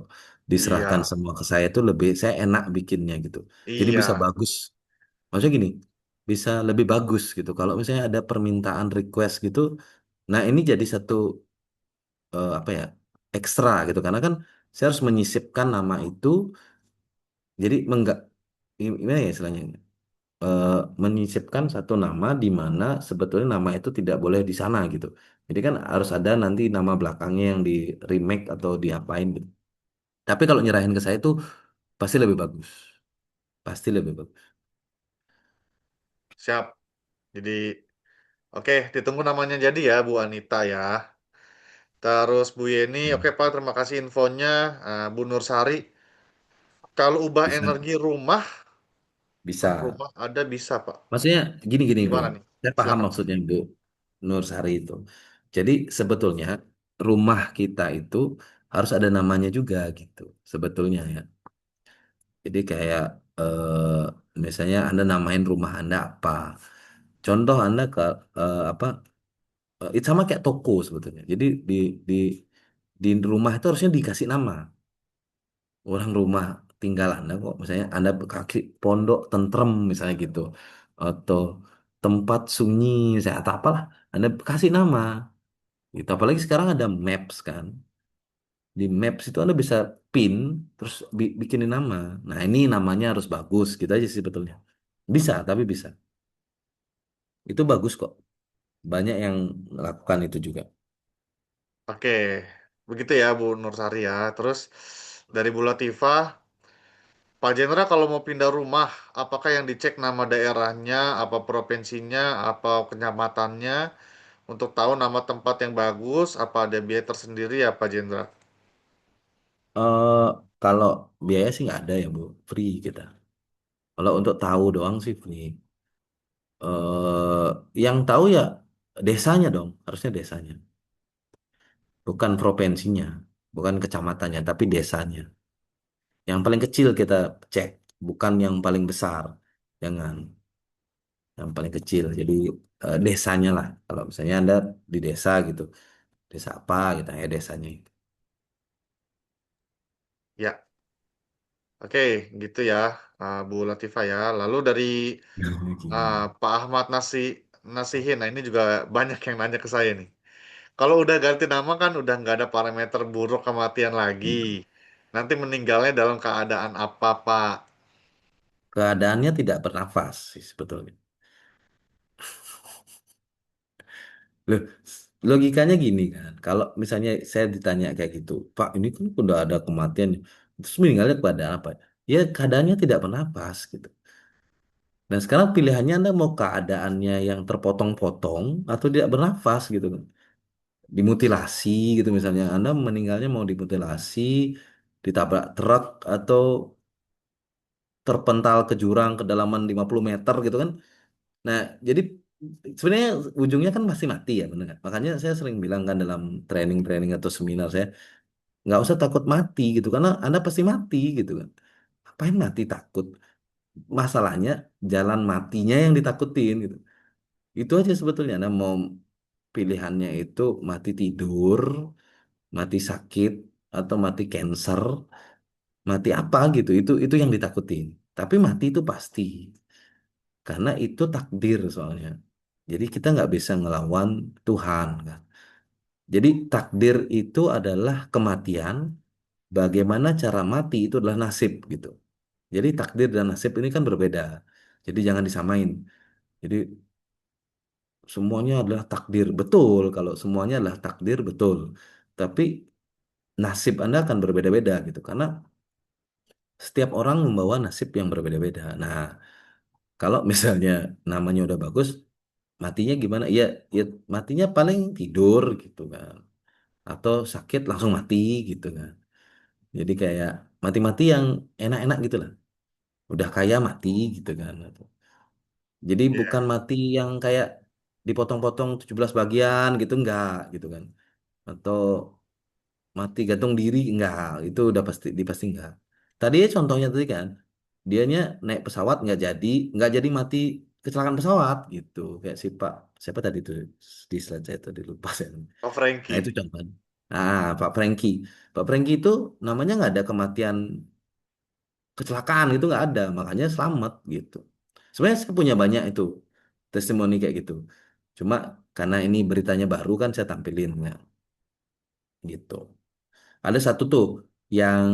diserahkan Iya, semua ke saya itu lebih saya enak bikinnya gitu. Jadi bisa iya, bagus. Maksudnya gini, bisa lebih bagus gitu. Kalau misalnya ada permintaan request gitu, nah ini jadi satu apa ya ekstra gitu. Karena kan saya harus menyisipkan nama itu. Jadi gimana ya istilahnya? eh, Menyisipkan satu nama di mana sebetulnya nama itu tidak boleh di sana gitu. Jadi kan harus ada nanti nama belakangnya yang di remake atau diapain gitu. Tapi kalau nyerahin ke saya itu pasti lebih bagus. Pasti lebih bagus. siap. Jadi, oke, ditunggu namanya jadi ya, Bu Anita ya. Terus Bu Yeni, oke Hmm. Pak, terima kasih infonya. Bu Nursari, kalau ubah Bisa, energi rumah, kan bisa. rumah ada bisa Pak. Maksudnya gini bro. Gimana nih? Saya paham Silakan. maksudnya Bu Nur Sari itu. Jadi sebetulnya rumah kita itu harus ada namanya juga gitu. Sebetulnya ya. Jadi kayak misalnya Anda namain rumah Anda apa. Contoh Anda apa itu sama kayak toko sebetulnya. Jadi di di rumah itu harusnya dikasih nama. Orang rumah tinggal Anda kok misalnya Anda kaki pondok tentrem misalnya gitu. Atau tempat sunyi misalnya atau apalah Anda kasih nama. Gitu. Apalagi sekarang ada Maps kan. Di Maps itu Anda bisa pin terus bikinin nama. Nah, ini namanya harus bagus gitu aja sih sebetulnya. Bisa, tapi bisa. Itu bagus kok. Banyak yang melakukan itu juga. Oke, begitu ya Bu Nursari ya. Terus dari Bu Latifah, Pak Jendra kalau mau pindah rumah, apakah yang dicek nama daerahnya, apa provinsinya, apa kecamatannya, untuk tahu nama tempat yang bagus, apa ada biaya tersendiri ya Pak Jendra? eh Kalau biaya sih nggak ada ya Bu, free kita. Kalau untuk tahu doang sih free. Yang tahu ya desanya dong, harusnya desanya, bukan provinsinya, bukan kecamatannya, tapi desanya. Yang paling kecil kita cek, bukan yang paling besar. Jangan yang paling kecil. Jadi desanya lah. Kalau misalnya Anda di desa gitu, desa apa gitu ya desanya itu. Ya, oke, gitu ya, Bu Latifah ya. Lalu dari Pak Ahmad Nasihin, nah ini juga banyak yang nanya ke saya nih. Kalau udah ganti nama kan udah nggak ada parameter buruk kematian lagi. Nanti meninggalnya dalam keadaan apa, Pak? Keadaannya tidak bernafas sih sebetulnya. Loh, logikanya gini kan, kalau misalnya saya ditanya kayak gitu, Pak ini kan udah ada kematian, terus meninggalnya pada apa? Ya keadaannya tidak bernafas gitu. Dan sekarang pilihannya Anda mau keadaannya yang terpotong-potong atau tidak bernafas gitu kan. Dimutilasi gitu misalnya, Anda meninggalnya mau dimutilasi, ditabrak truk atau terpental ke jurang kedalaman 50 meter gitu kan. Nah, jadi sebenarnya ujungnya kan pasti mati ya, benar nggak? Makanya saya sering bilang kan dalam training-training atau seminar saya, nggak usah takut mati gitu, karena Anda pasti mati gitu kan. Apain mati takut? Masalahnya jalan matinya yang ditakutin gitu. Itu aja sebetulnya. Anda mau pilihannya itu mati tidur, mati sakit, atau mati cancer, mati apa gitu. Itu yang ditakutin. Tapi mati itu pasti. Karena itu takdir soalnya. Jadi kita nggak bisa ngelawan Tuhan kan. Jadi takdir itu adalah kematian. Bagaimana cara mati itu adalah nasib gitu. Jadi takdir dan nasib ini kan berbeda. Jadi jangan disamain. Jadi semuanya adalah takdir betul. Kalau semuanya adalah takdir betul. Tapi nasib Anda akan berbeda-beda gitu. Karena setiap orang membawa nasib yang berbeda-beda. Nah, Kalau misalnya namanya udah bagus, matinya gimana? Ya, ya matinya paling tidur gitu kan. Atau sakit langsung mati gitu kan. Jadi kayak mati-mati yang enak-enak gitu lah. Udah kaya mati gitu kan. Jadi bukan Iya. mati yang kayak dipotong-potong 17 bagian gitu enggak gitu kan. Atau mati gantung diri enggak, itu udah pasti enggak. Tadi ya contohnya tadi kan, dianya naik pesawat enggak jadi mati kecelakaan pesawat gitu. Kayak si Pak siapa tadi tuh di slide saya tadi lupa saya. Oh, Nah, itu Frankie. contohnya. Nah, Pak Franky. Pak Franky itu namanya nggak ada kematian kecelakaan itu nggak ada, makanya selamat gitu. Sebenarnya saya punya banyak itu testimoni kayak gitu. Cuma karena ini beritanya baru kan saya tampilin ya, gitu. Ada satu tuh yang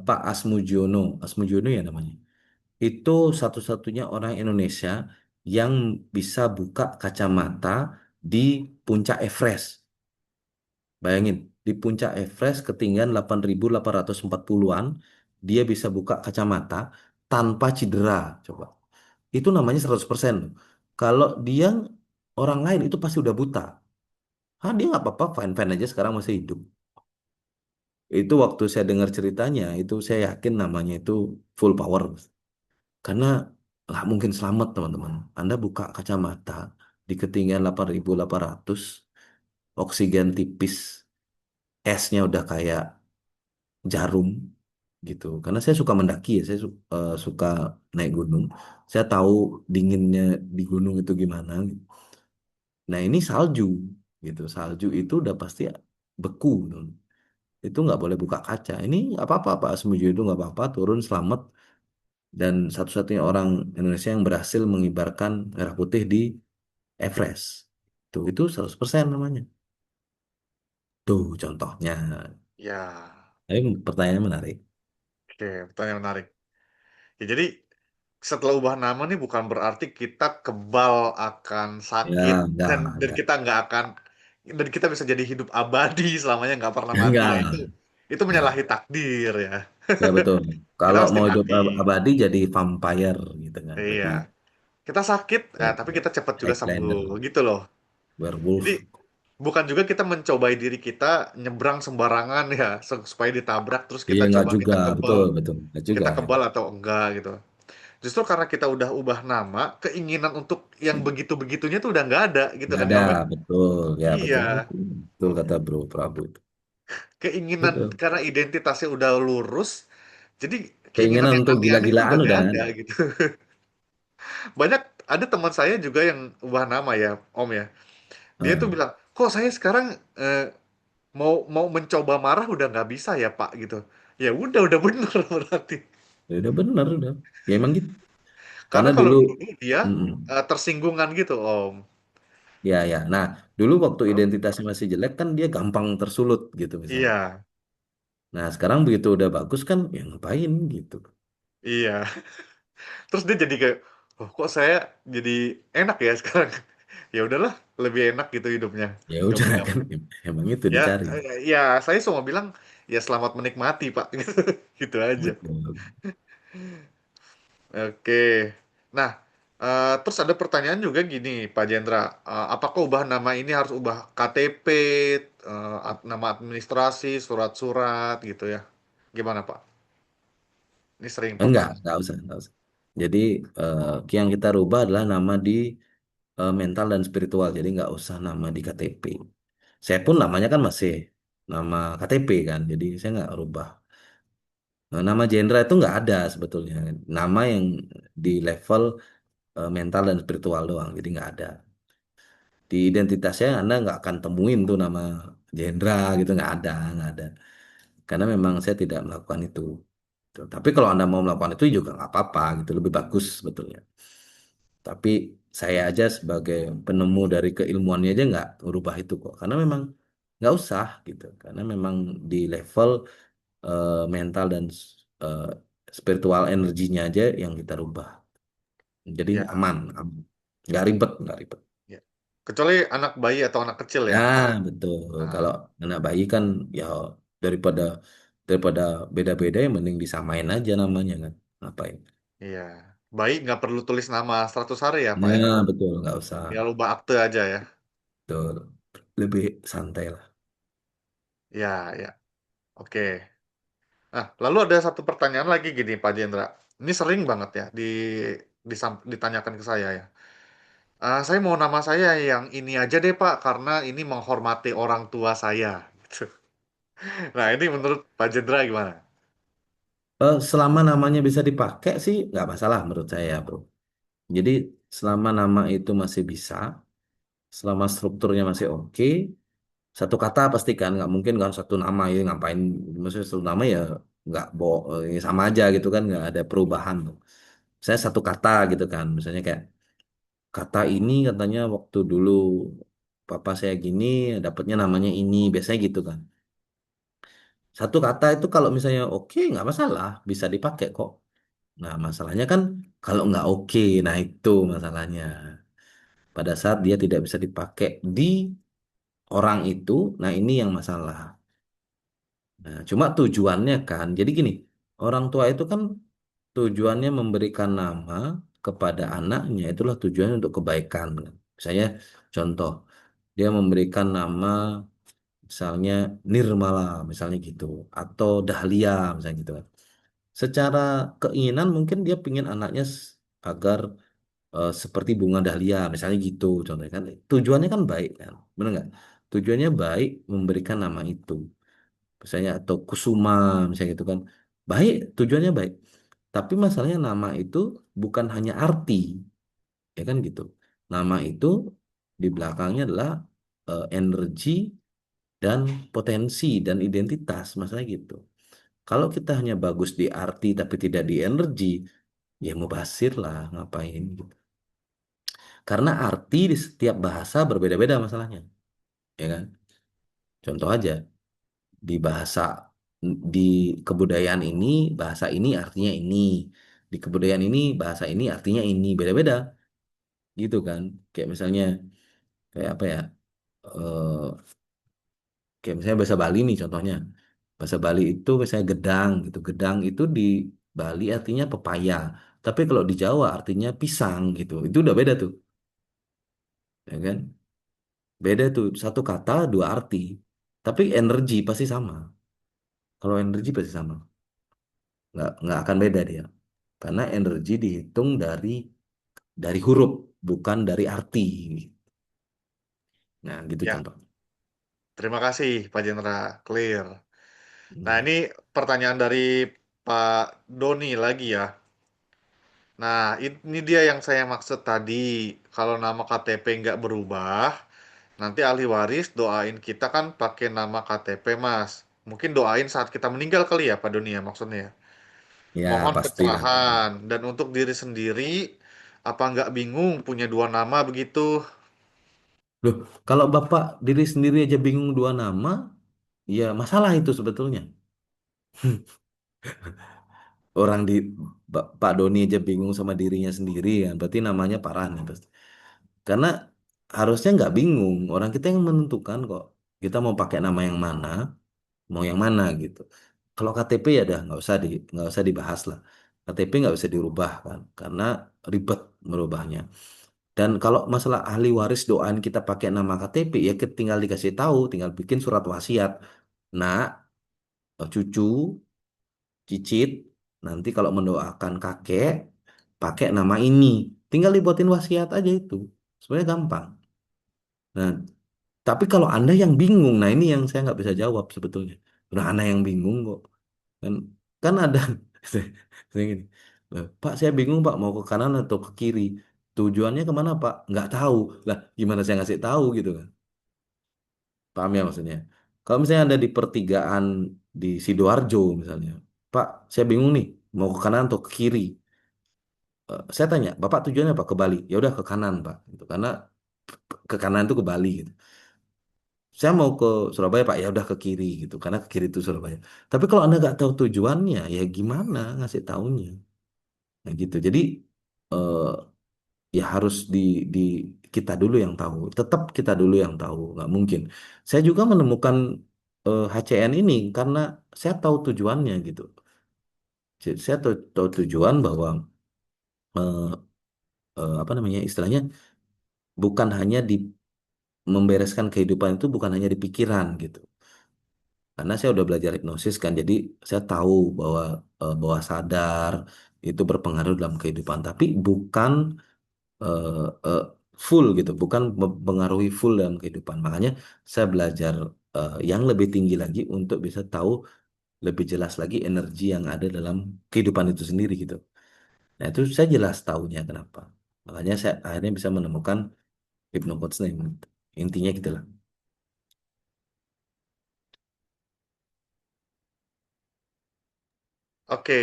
Pak Asmujiono, Asmujiono ya namanya. Itu satu-satunya orang Indonesia yang bisa buka kacamata di puncak Everest. Bayangin, di puncak Everest ketinggian 8.840-an, dia bisa buka kacamata tanpa cedera. Coba. Itu namanya 100%. Loh. Kalau dia orang lain itu pasti udah buta. Ah, dia nggak apa-apa, fine-fine aja sekarang masih hidup. Itu waktu saya dengar ceritanya, itu saya yakin namanya itu full power. Karena nggak mungkin selamat, teman-teman. Anda buka kacamata di ketinggian 8.800, oksigen tipis, esnya udah kayak jarum gitu. Karena saya suka mendaki ya, suka naik gunung. Saya tahu dinginnya di gunung itu gimana. Nah ini salju gitu. Salju itu udah pasti beku. Gitu. Itu nggak boleh buka kaca. Ini nggak apa-apa, Pak Asmujo itu nggak apa-apa, turun selamat. Dan satu-satunya orang Indonesia yang berhasil mengibarkan merah putih di Everest. Itu 100% namanya. Tuh contohnya. Ya. Tapi pertanyaannya menarik. Oke, pertanyaan menarik. Ya, jadi setelah ubah nama nih bukan berarti kita kebal akan sakit Ya, dan enggak. kita nggak akan dan kita bisa jadi hidup abadi selamanya nggak pernah mati ya Enggak. itu Enggak. menyalahi takdir ya. Ya betul. Kita Kalau pasti mau hidup mati. abadi jadi vampire gitu kan. Iya. Jadi Kita sakit, kayak tapi kita cepat juga sembuh Highlander, gitu loh. Jadi werewolf. bukan juga kita mencobai diri kita nyebrang sembarangan ya supaya ditabrak terus Iya kita enggak coba juga, kita kebal betul betul. Enggak juga. kita kebal atau enggak gitu. Justru karena kita udah ubah nama, keinginan untuk yang begitu-begitunya tuh udah nggak ada gitu Enggak kan ada, ya, Om? betul. Ya betul. Iya, Betul kata Bro Prabu itu. keinginan Betul. karena identitasnya udah lurus, jadi keinginan Keinginan yang untuk aneh-aneh itu gila-gilaan udah udah nggak nggak ada ada. gitu. Banyak ada teman saya juga yang ubah nama ya, Om ya. Dia tuh Nah, bilang, kok saya sekarang eh, mau mau mencoba marah udah nggak bisa ya Pak gitu. Ya udah bener berarti. ya udah bener udah. Ya emang gitu. Karena Karena kalau dulu, dulu dia mm-mm. tersinggungan gitu Om. Ya ya. Nah, dulu waktu identitasnya masih jelek kan dia gampang tersulut gitu misalnya. Iya, Nah, sekarang begitu udah bagus kan, ya ngapain gitu. iya. Terus dia jadi kayak, oh kok saya jadi enak ya sekarang. Ya udahlah, lebih enak gitu hidupnya. Ya Nggak udah punya. kan, emang itu Ya, dicari. ya saya cuma bilang ya selamat menikmati Pak. Gitu, gitu aja. Betul. Oke. Nah, terus ada pertanyaan juga gini, Pak Jendra. Apakah ubah nama ini harus ubah KTP, nama administrasi, surat-surat gitu ya? Gimana Pak? Ini sering pertanyaan. Enggak usah, enggak usah. Jadi yang kita rubah adalah nama di mental dan spiritual. Jadi nggak usah nama di KTP. Saya pun namanya kan masih nama KTP kan. Jadi saya nggak rubah. Nama Jendra itu nggak ada sebetulnya. Nama yang di level mental dan spiritual doang. Jadi nggak ada. Di identitasnya Anda nggak akan temuin tuh nama Jendra gitu nggak ada. Karena memang saya tidak melakukan itu. Tuh. Tapi kalau Anda mau melakukan itu juga nggak apa-apa gitu, lebih bagus sebetulnya. Tapi saya aja sebagai penemu dari keilmuannya aja nggak merubah itu kok. Karena memang nggak usah gitu. Karena memang di level mental dan eh, spiritual energinya aja yang kita rubah. Jadi Ya, aman. Nggak ribet, nggak ribet. ya. Kecuali anak bayi atau anak kecil Ya, ya. betul. Nah, Kalau anak bayi kan ya daripada daripada beda-beda yang mending disamain aja namanya kan. Ngapain? iya. Baik, nggak perlu tulis nama 100 hari ya, Pak ya? Nah, betul, nggak usah. Tinggal ubah akte aja ya. Betul. Lebih santai lah. Ya, ya. Oke. Nah, lalu ada satu pertanyaan lagi gini, Pak Jendra. Ini sering banget ya ditanyakan ke saya ya. Saya mau nama saya yang ini aja deh, Pak, karena ini menghormati orang tua saya. Gitu. Nah, ini menurut Pak Jendra gimana? Selama namanya bisa dipakai sih nggak masalah menurut saya, bro. Jadi selama nama itu masih bisa, selama strukturnya masih oke, satu kata pastikan nggak mungkin kan satu nama ya ngapain, maksudnya satu nama ya nggak sama aja gitu kan, nggak ada perubahan tuh. Saya satu kata gitu kan, misalnya kayak kata ini katanya waktu dulu papa saya gini dapatnya namanya ini, biasanya gitu kan. Satu kata itu kalau misalnya oke nggak masalah, bisa dipakai kok. Nah masalahnya kan kalau nggak oke, nah itu masalahnya. Pada saat dia tidak bisa dipakai di orang itu, nah ini yang masalah. Nah, cuma tujuannya kan, jadi gini, orang tua itu kan tujuannya memberikan nama kepada anaknya, itulah tujuannya untuk kebaikan, kan. Misalnya contoh, dia memberikan nama misalnya Nirmala, misalnya gitu, atau Dahlia, misalnya gitu kan. Secara keinginan mungkin dia pingin anaknya agar seperti bunga dahlia, misalnya gitu, contohnya kan. Tujuannya kan baik kan, benar nggak? Tujuannya baik memberikan nama itu, misalnya atau Kusuma, misalnya gitu kan. Baik, tujuannya baik. Tapi masalahnya nama itu bukan hanya arti, ya kan gitu. Nama itu di belakangnya adalah energi dan potensi dan identitas, masalah gitu. Kalau kita hanya bagus di arti tapi tidak di energi, ya mubazir lah, ngapain gitu. Karena arti di setiap bahasa berbeda-beda masalahnya, ya kan? Contoh aja, di bahasa di kebudayaan ini, bahasa ini artinya ini. Di kebudayaan ini, bahasa ini artinya ini, beda-beda gitu kan. Kayak misalnya kayak apa ya? eh Kayak misalnya bahasa Bali nih contohnya. Bahasa Bali itu misalnya gedang gitu. Gedang itu di Bali artinya pepaya. Tapi kalau di Jawa artinya pisang gitu. Itu udah beda tuh, ya kan? Beda tuh, satu kata dua arti. Tapi energi pasti sama. Kalau energi pasti sama. Nggak akan beda dia. Karena energi dihitung dari huruf, bukan dari arti. Nah, gitu Ya, contoh. terima kasih Pak Jendra. Clear. Nah, Hmm. ini pertanyaan dari Pak Doni lagi ya. Nah, ini dia yang saya maksud tadi. Kalau nama KTP nggak berubah, nanti ahli waris doain kita kan pakai nama KTP, Mas. Mungkin doain saat kita meninggal kali ya, Pak Doni ya maksudnya ya. Ya, Mohon pastilah. pencerahan. Dan untuk diri sendiri, apa nggak bingung punya dua nama begitu? Loh, kalau Bapak diri sendiri aja bingung dua nama, ya masalah itu sebetulnya. Orang di Pak Doni aja bingung sama dirinya sendiri ya, berarti namanya parah nih pasti. Karena harusnya nggak bingung, orang kita yang menentukan kok. Kita mau pakai nama yang mana, mau yang mana gitu. Kalau KTP ya dah nggak usah dibahas lah. KTP nggak bisa dirubah kan, karena ribet merubahnya. Dan kalau masalah ahli waris doaan kita pakai nama KTP ya tinggal dikasih tahu, tinggal bikin surat wasiat. Nah, cucu, cicit, nanti kalau mendoakan kakek pakai nama ini, tinggal dibuatin wasiat aja itu. Sebenarnya gampang. Nah, tapi kalau Anda yang bingung, nah ini yang saya nggak bisa jawab sebetulnya. Udah Anda yang bingung kok. Kan kan ada saya gini. "Loh, Pak, saya bingung Pak mau ke kanan atau ke kiri. Tujuannya kemana Pak? Nggak tahu. Lah, gimana saya ngasih tahu gitu kan? Paham ya maksudnya? Kalau misalnya ada di pertigaan di Sidoarjo misalnya, Pak, saya bingung nih mau ke kanan atau ke kiri. Saya tanya, Bapak tujuannya apa? Ke Bali. Ya udah ke kanan Pak. Gitu. Karena ke kanan itu ke Bali gitu. Saya mau ke Surabaya Pak, ya udah ke kiri gitu, karena ke kiri itu Surabaya. Tapi kalau Anda nggak tahu tujuannya, ya gimana ngasih taunya? Nah gitu. Jadi eh, ya harus di kita dulu yang tahu. Tetap kita dulu yang tahu, nggak mungkin. Saya juga menemukan HCN ini karena saya tahu tujuannya gitu. Jadi, saya tahu tujuan bahwa eh, apa namanya istilahnya, bukan hanya di membereskan kehidupan itu bukan hanya di pikiran gitu. Karena saya udah belajar hipnosis kan, jadi saya tahu bahwa bawah sadar itu berpengaruh dalam kehidupan, tapi bukan eh, eh, full gitu, bukan mempengaruhi full dalam kehidupan. Makanya saya belajar yang lebih tinggi lagi untuk bisa tahu lebih jelas lagi energi yang ada dalam kehidupan itu sendiri gitu. Nah itu saya jelas tahunya kenapa. Makanya saya akhirnya bisa menemukan hypnocoach name. Intinya gitu lah. Oke,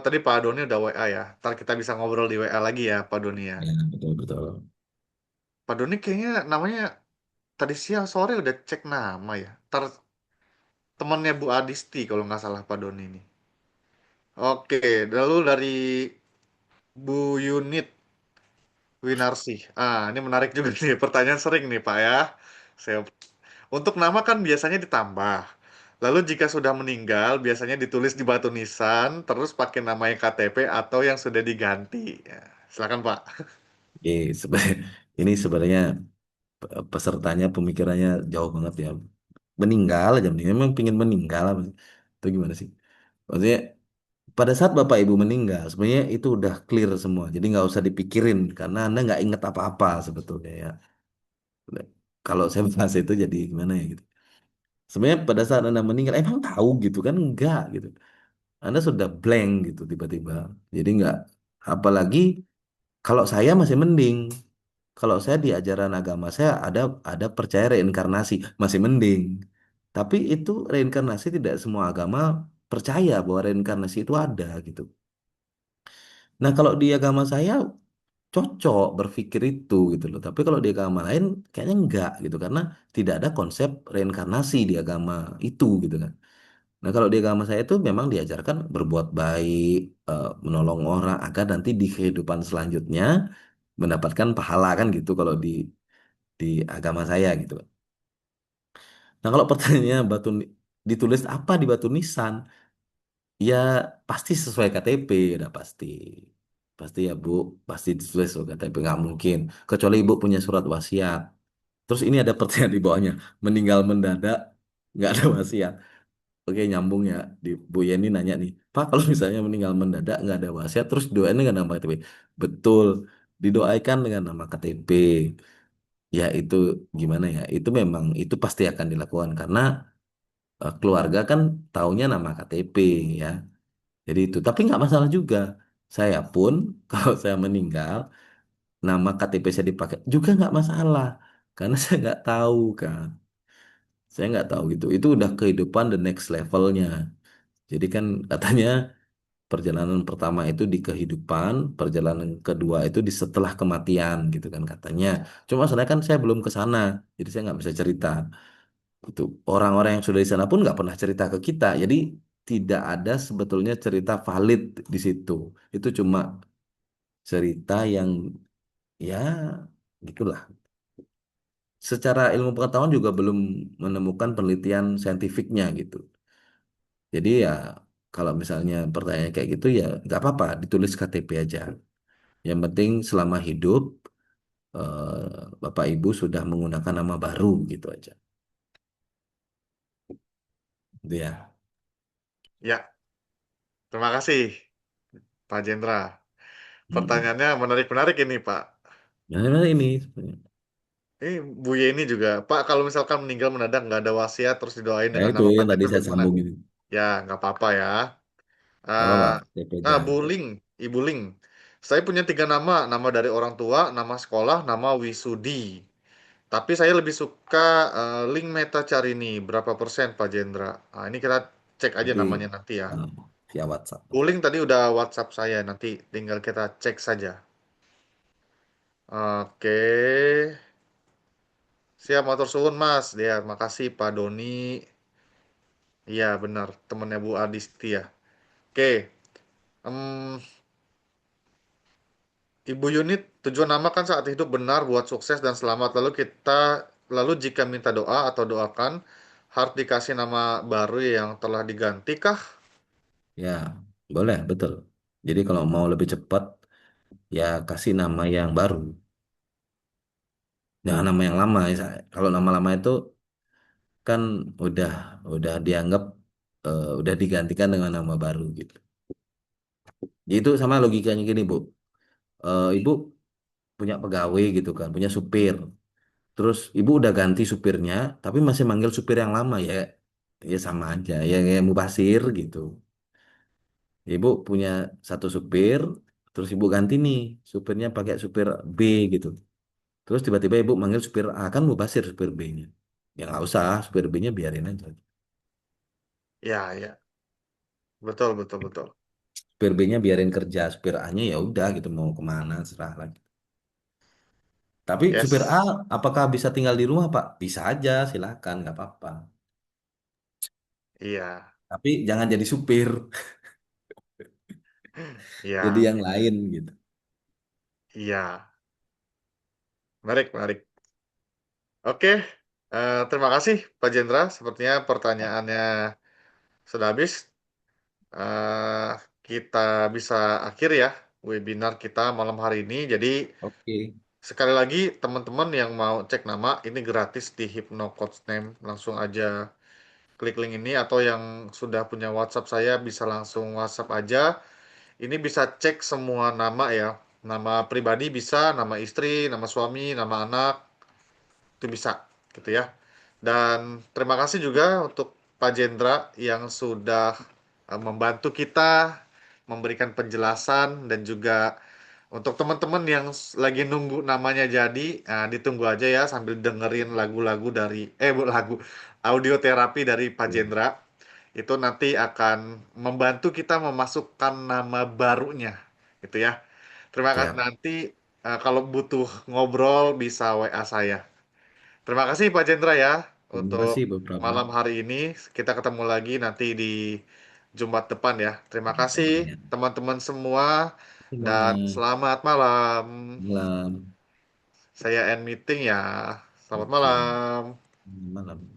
tadi Pak Doni udah WA ya. Ntar kita bisa ngobrol di WA lagi ya, Pak Doni ya. Ya, betul betul. Pak Doni kayaknya namanya tadi siang sore udah cek nama ya. Ntar temannya Bu Adisti kalau nggak salah Pak Doni ini. Oke, lalu dari Bu Yunit Winarsih. Ini menarik juga nih. Pertanyaan sering nih Pak ya. Saya Untuk nama kan biasanya ditambah. Lalu jika sudah meninggal, biasanya ditulis di batu nisan, terus pakai nama yang KTP atau yang sudah diganti. Ya, silakan Pak. Oke, ini sebenarnya pesertanya pemikirannya jauh banget ya. Meninggal aja, mending. Memang pingin meninggal apa sih? Itu gimana sih? Maksudnya pada saat Bapak Ibu meninggal, sebenarnya itu udah clear semua. Jadi nggak usah dipikirin karena Anda nggak inget apa-apa sebetulnya ya. Kalau saya bahas itu jadi gimana ya gitu. Sebenarnya pada saat Anda meninggal, emang tahu gitu kan? Enggak gitu. Anda sudah blank gitu tiba-tiba. Jadi nggak, apalagi kalau saya masih mending. Kalau saya di ajaran agama saya ada percaya reinkarnasi, masih mending. Tapi itu reinkarnasi tidak semua agama percaya bahwa reinkarnasi itu ada gitu. Nah, kalau di agama saya cocok berpikir itu gitu loh. Tapi kalau di agama lain kayaknya enggak gitu karena tidak ada konsep reinkarnasi di agama itu gitu kan. Nah, kalau di agama saya itu memang diajarkan berbuat baik, menolong orang agar nanti di kehidupan selanjutnya mendapatkan pahala kan gitu kalau di agama saya gitu. Nah, kalau pertanyaannya ditulis apa di batu nisan? Ya pasti sesuai KTP, udah pasti. Pasti ya Bu, pasti ditulis sesuai KTP, nggak mungkin. Kecuali Ibu punya surat wasiat. Terus ini ada pertanyaan di bawahnya, meninggal mendadak, nggak ada wasiat. Oke, nyambung ya. Di Bu Yeni nanya nih, Pak kalau misalnya meninggal mendadak, nggak ada wasiat, terus doain dengan nama KTP. Betul, didoakan dengan nama KTP. Ya itu gimana ya? Itu memang itu pasti akan dilakukan karena keluarga kan taunya nama KTP ya. Jadi itu, tapi nggak masalah juga. Saya pun kalau saya meninggal, nama KTP saya dipakai juga nggak masalah, karena saya nggak tahu kan. Saya nggak tahu gitu. Itu udah kehidupan the next levelnya. Jadi kan katanya perjalanan pertama itu di kehidupan, perjalanan kedua itu di setelah kematian gitu kan katanya. Cuma sebenarnya kan saya belum ke sana, jadi saya nggak bisa cerita. Itu orang-orang yang sudah di sana pun nggak pernah cerita ke kita. Jadi tidak ada sebetulnya cerita valid di situ. Itu cuma cerita yang ya gitulah. Secara ilmu pengetahuan juga belum menemukan penelitian saintifiknya gitu. Jadi ya kalau misalnya pertanyaan kayak gitu ya nggak apa-apa ditulis KTP aja. Yang penting selama hidup Bapak Ibu sudah menggunakan nama baru gitu aja. Gitu ya. Ya, terima kasih Pak Jendra. Hmm. Pertanyaannya menarik-menarik ini Pak. Nah, ini sebenarnya. Ini Bu Yeni juga. Pak, kalau misalkan meninggal mendadak nggak ada wasiat terus didoain Nah dengan itu nama yang KTP tadi saya bagaimana? sambung ini. Ya, nggak apa-apa ya. Gak apa-apa, Ah, KTP aja. Bu Ling, Ibu Ling. Saya punya tiga nama, nama dari orang tua, nama sekolah, nama wisudi. Tapi saya lebih suka Link Meta Carini. Berapa persen Pak Jendra? Ini kita cek aja Nanti namanya nanti ya. eh, via WhatsApp. Bu Ling tadi udah WhatsApp saya, nanti tinggal kita cek saja. Oke, siap motor suwun Mas. Dia, makasih Pak Doni. Iya benar, temennya Bu Adisti ya. Oke, em, Ibu Yunit, tujuan nama kan saat hidup benar buat sukses dan selamat. Lalu jika minta doa atau doakan, harus dikasih nama baru yang telah diganti kah? Ya, boleh, betul. Jadi kalau mau lebih cepat, ya kasih nama yang baru. Jangan nama yang lama. Kalau nama lama itu kan udah udah dianggap udah digantikan dengan nama baru gitu. Itu sama logikanya gini, Bu. Ibu punya pegawai gitu kan, punya supir. Terus ibu udah ganti supirnya, tapi masih manggil supir yang lama ya. Ya sama aja, ya mubasir gitu. Ibu punya satu supir, terus ibu ganti nih, supirnya pakai supir B gitu. Terus tiba-tiba ibu manggil supir A, kan mubasir supir B-nya. Ya nggak usah, supir B-nya biarin aja. Ya, ya. Betul, betul, betul. Supir B-nya biarin kerja, supir A-nya ya udah gitu mau kemana serah lagi. Tapi supir A, Yes. apakah bisa tinggal di rumah, Pak? Bisa aja, silakan, nggak apa-apa. Iya. Tapi jangan jadi supir, jadi Iya. yang lain gitu. Iya. Menarik, menarik. Oke. Terima kasih, Pak Jendra. Sepertinya pertanyaannya sudah habis. Eh, kita bisa akhir ya webinar kita malam hari ini. Jadi, Oke, sekali lagi, teman-teman yang mau cek nama, ini gratis di Hypno Coach Name. Langsung aja klik link ini atau yang sudah punya WhatsApp saya bisa langsung WhatsApp aja. Ini bisa cek semua nama ya. Nama pribadi bisa, nama istri, nama suami, nama anak, itu bisa gitu ya. Dan terima kasih juga untuk Pak Jendra yang sudah membantu kita memberikan penjelasan dan juga untuk teman-teman yang lagi nunggu namanya jadi, ditunggu aja ya sambil dengerin lagu-lagu dari lagu audio terapi dari Pak Jendra. Itu nanti akan membantu kita memasukkan nama barunya, gitu ya. Terima kasih siap. nanti kalau butuh ngobrol bisa WA saya. Terima kasih Pak Jendra ya Terima untuk kasih beberapa. malam hari ini. Kita ketemu lagi nanti di Jumat depan ya. Terima kasih Ya, teman-teman semua dan semuanya. selamat malam. Malam. Saya end meeting ya. Selamat Oke, malam. malam.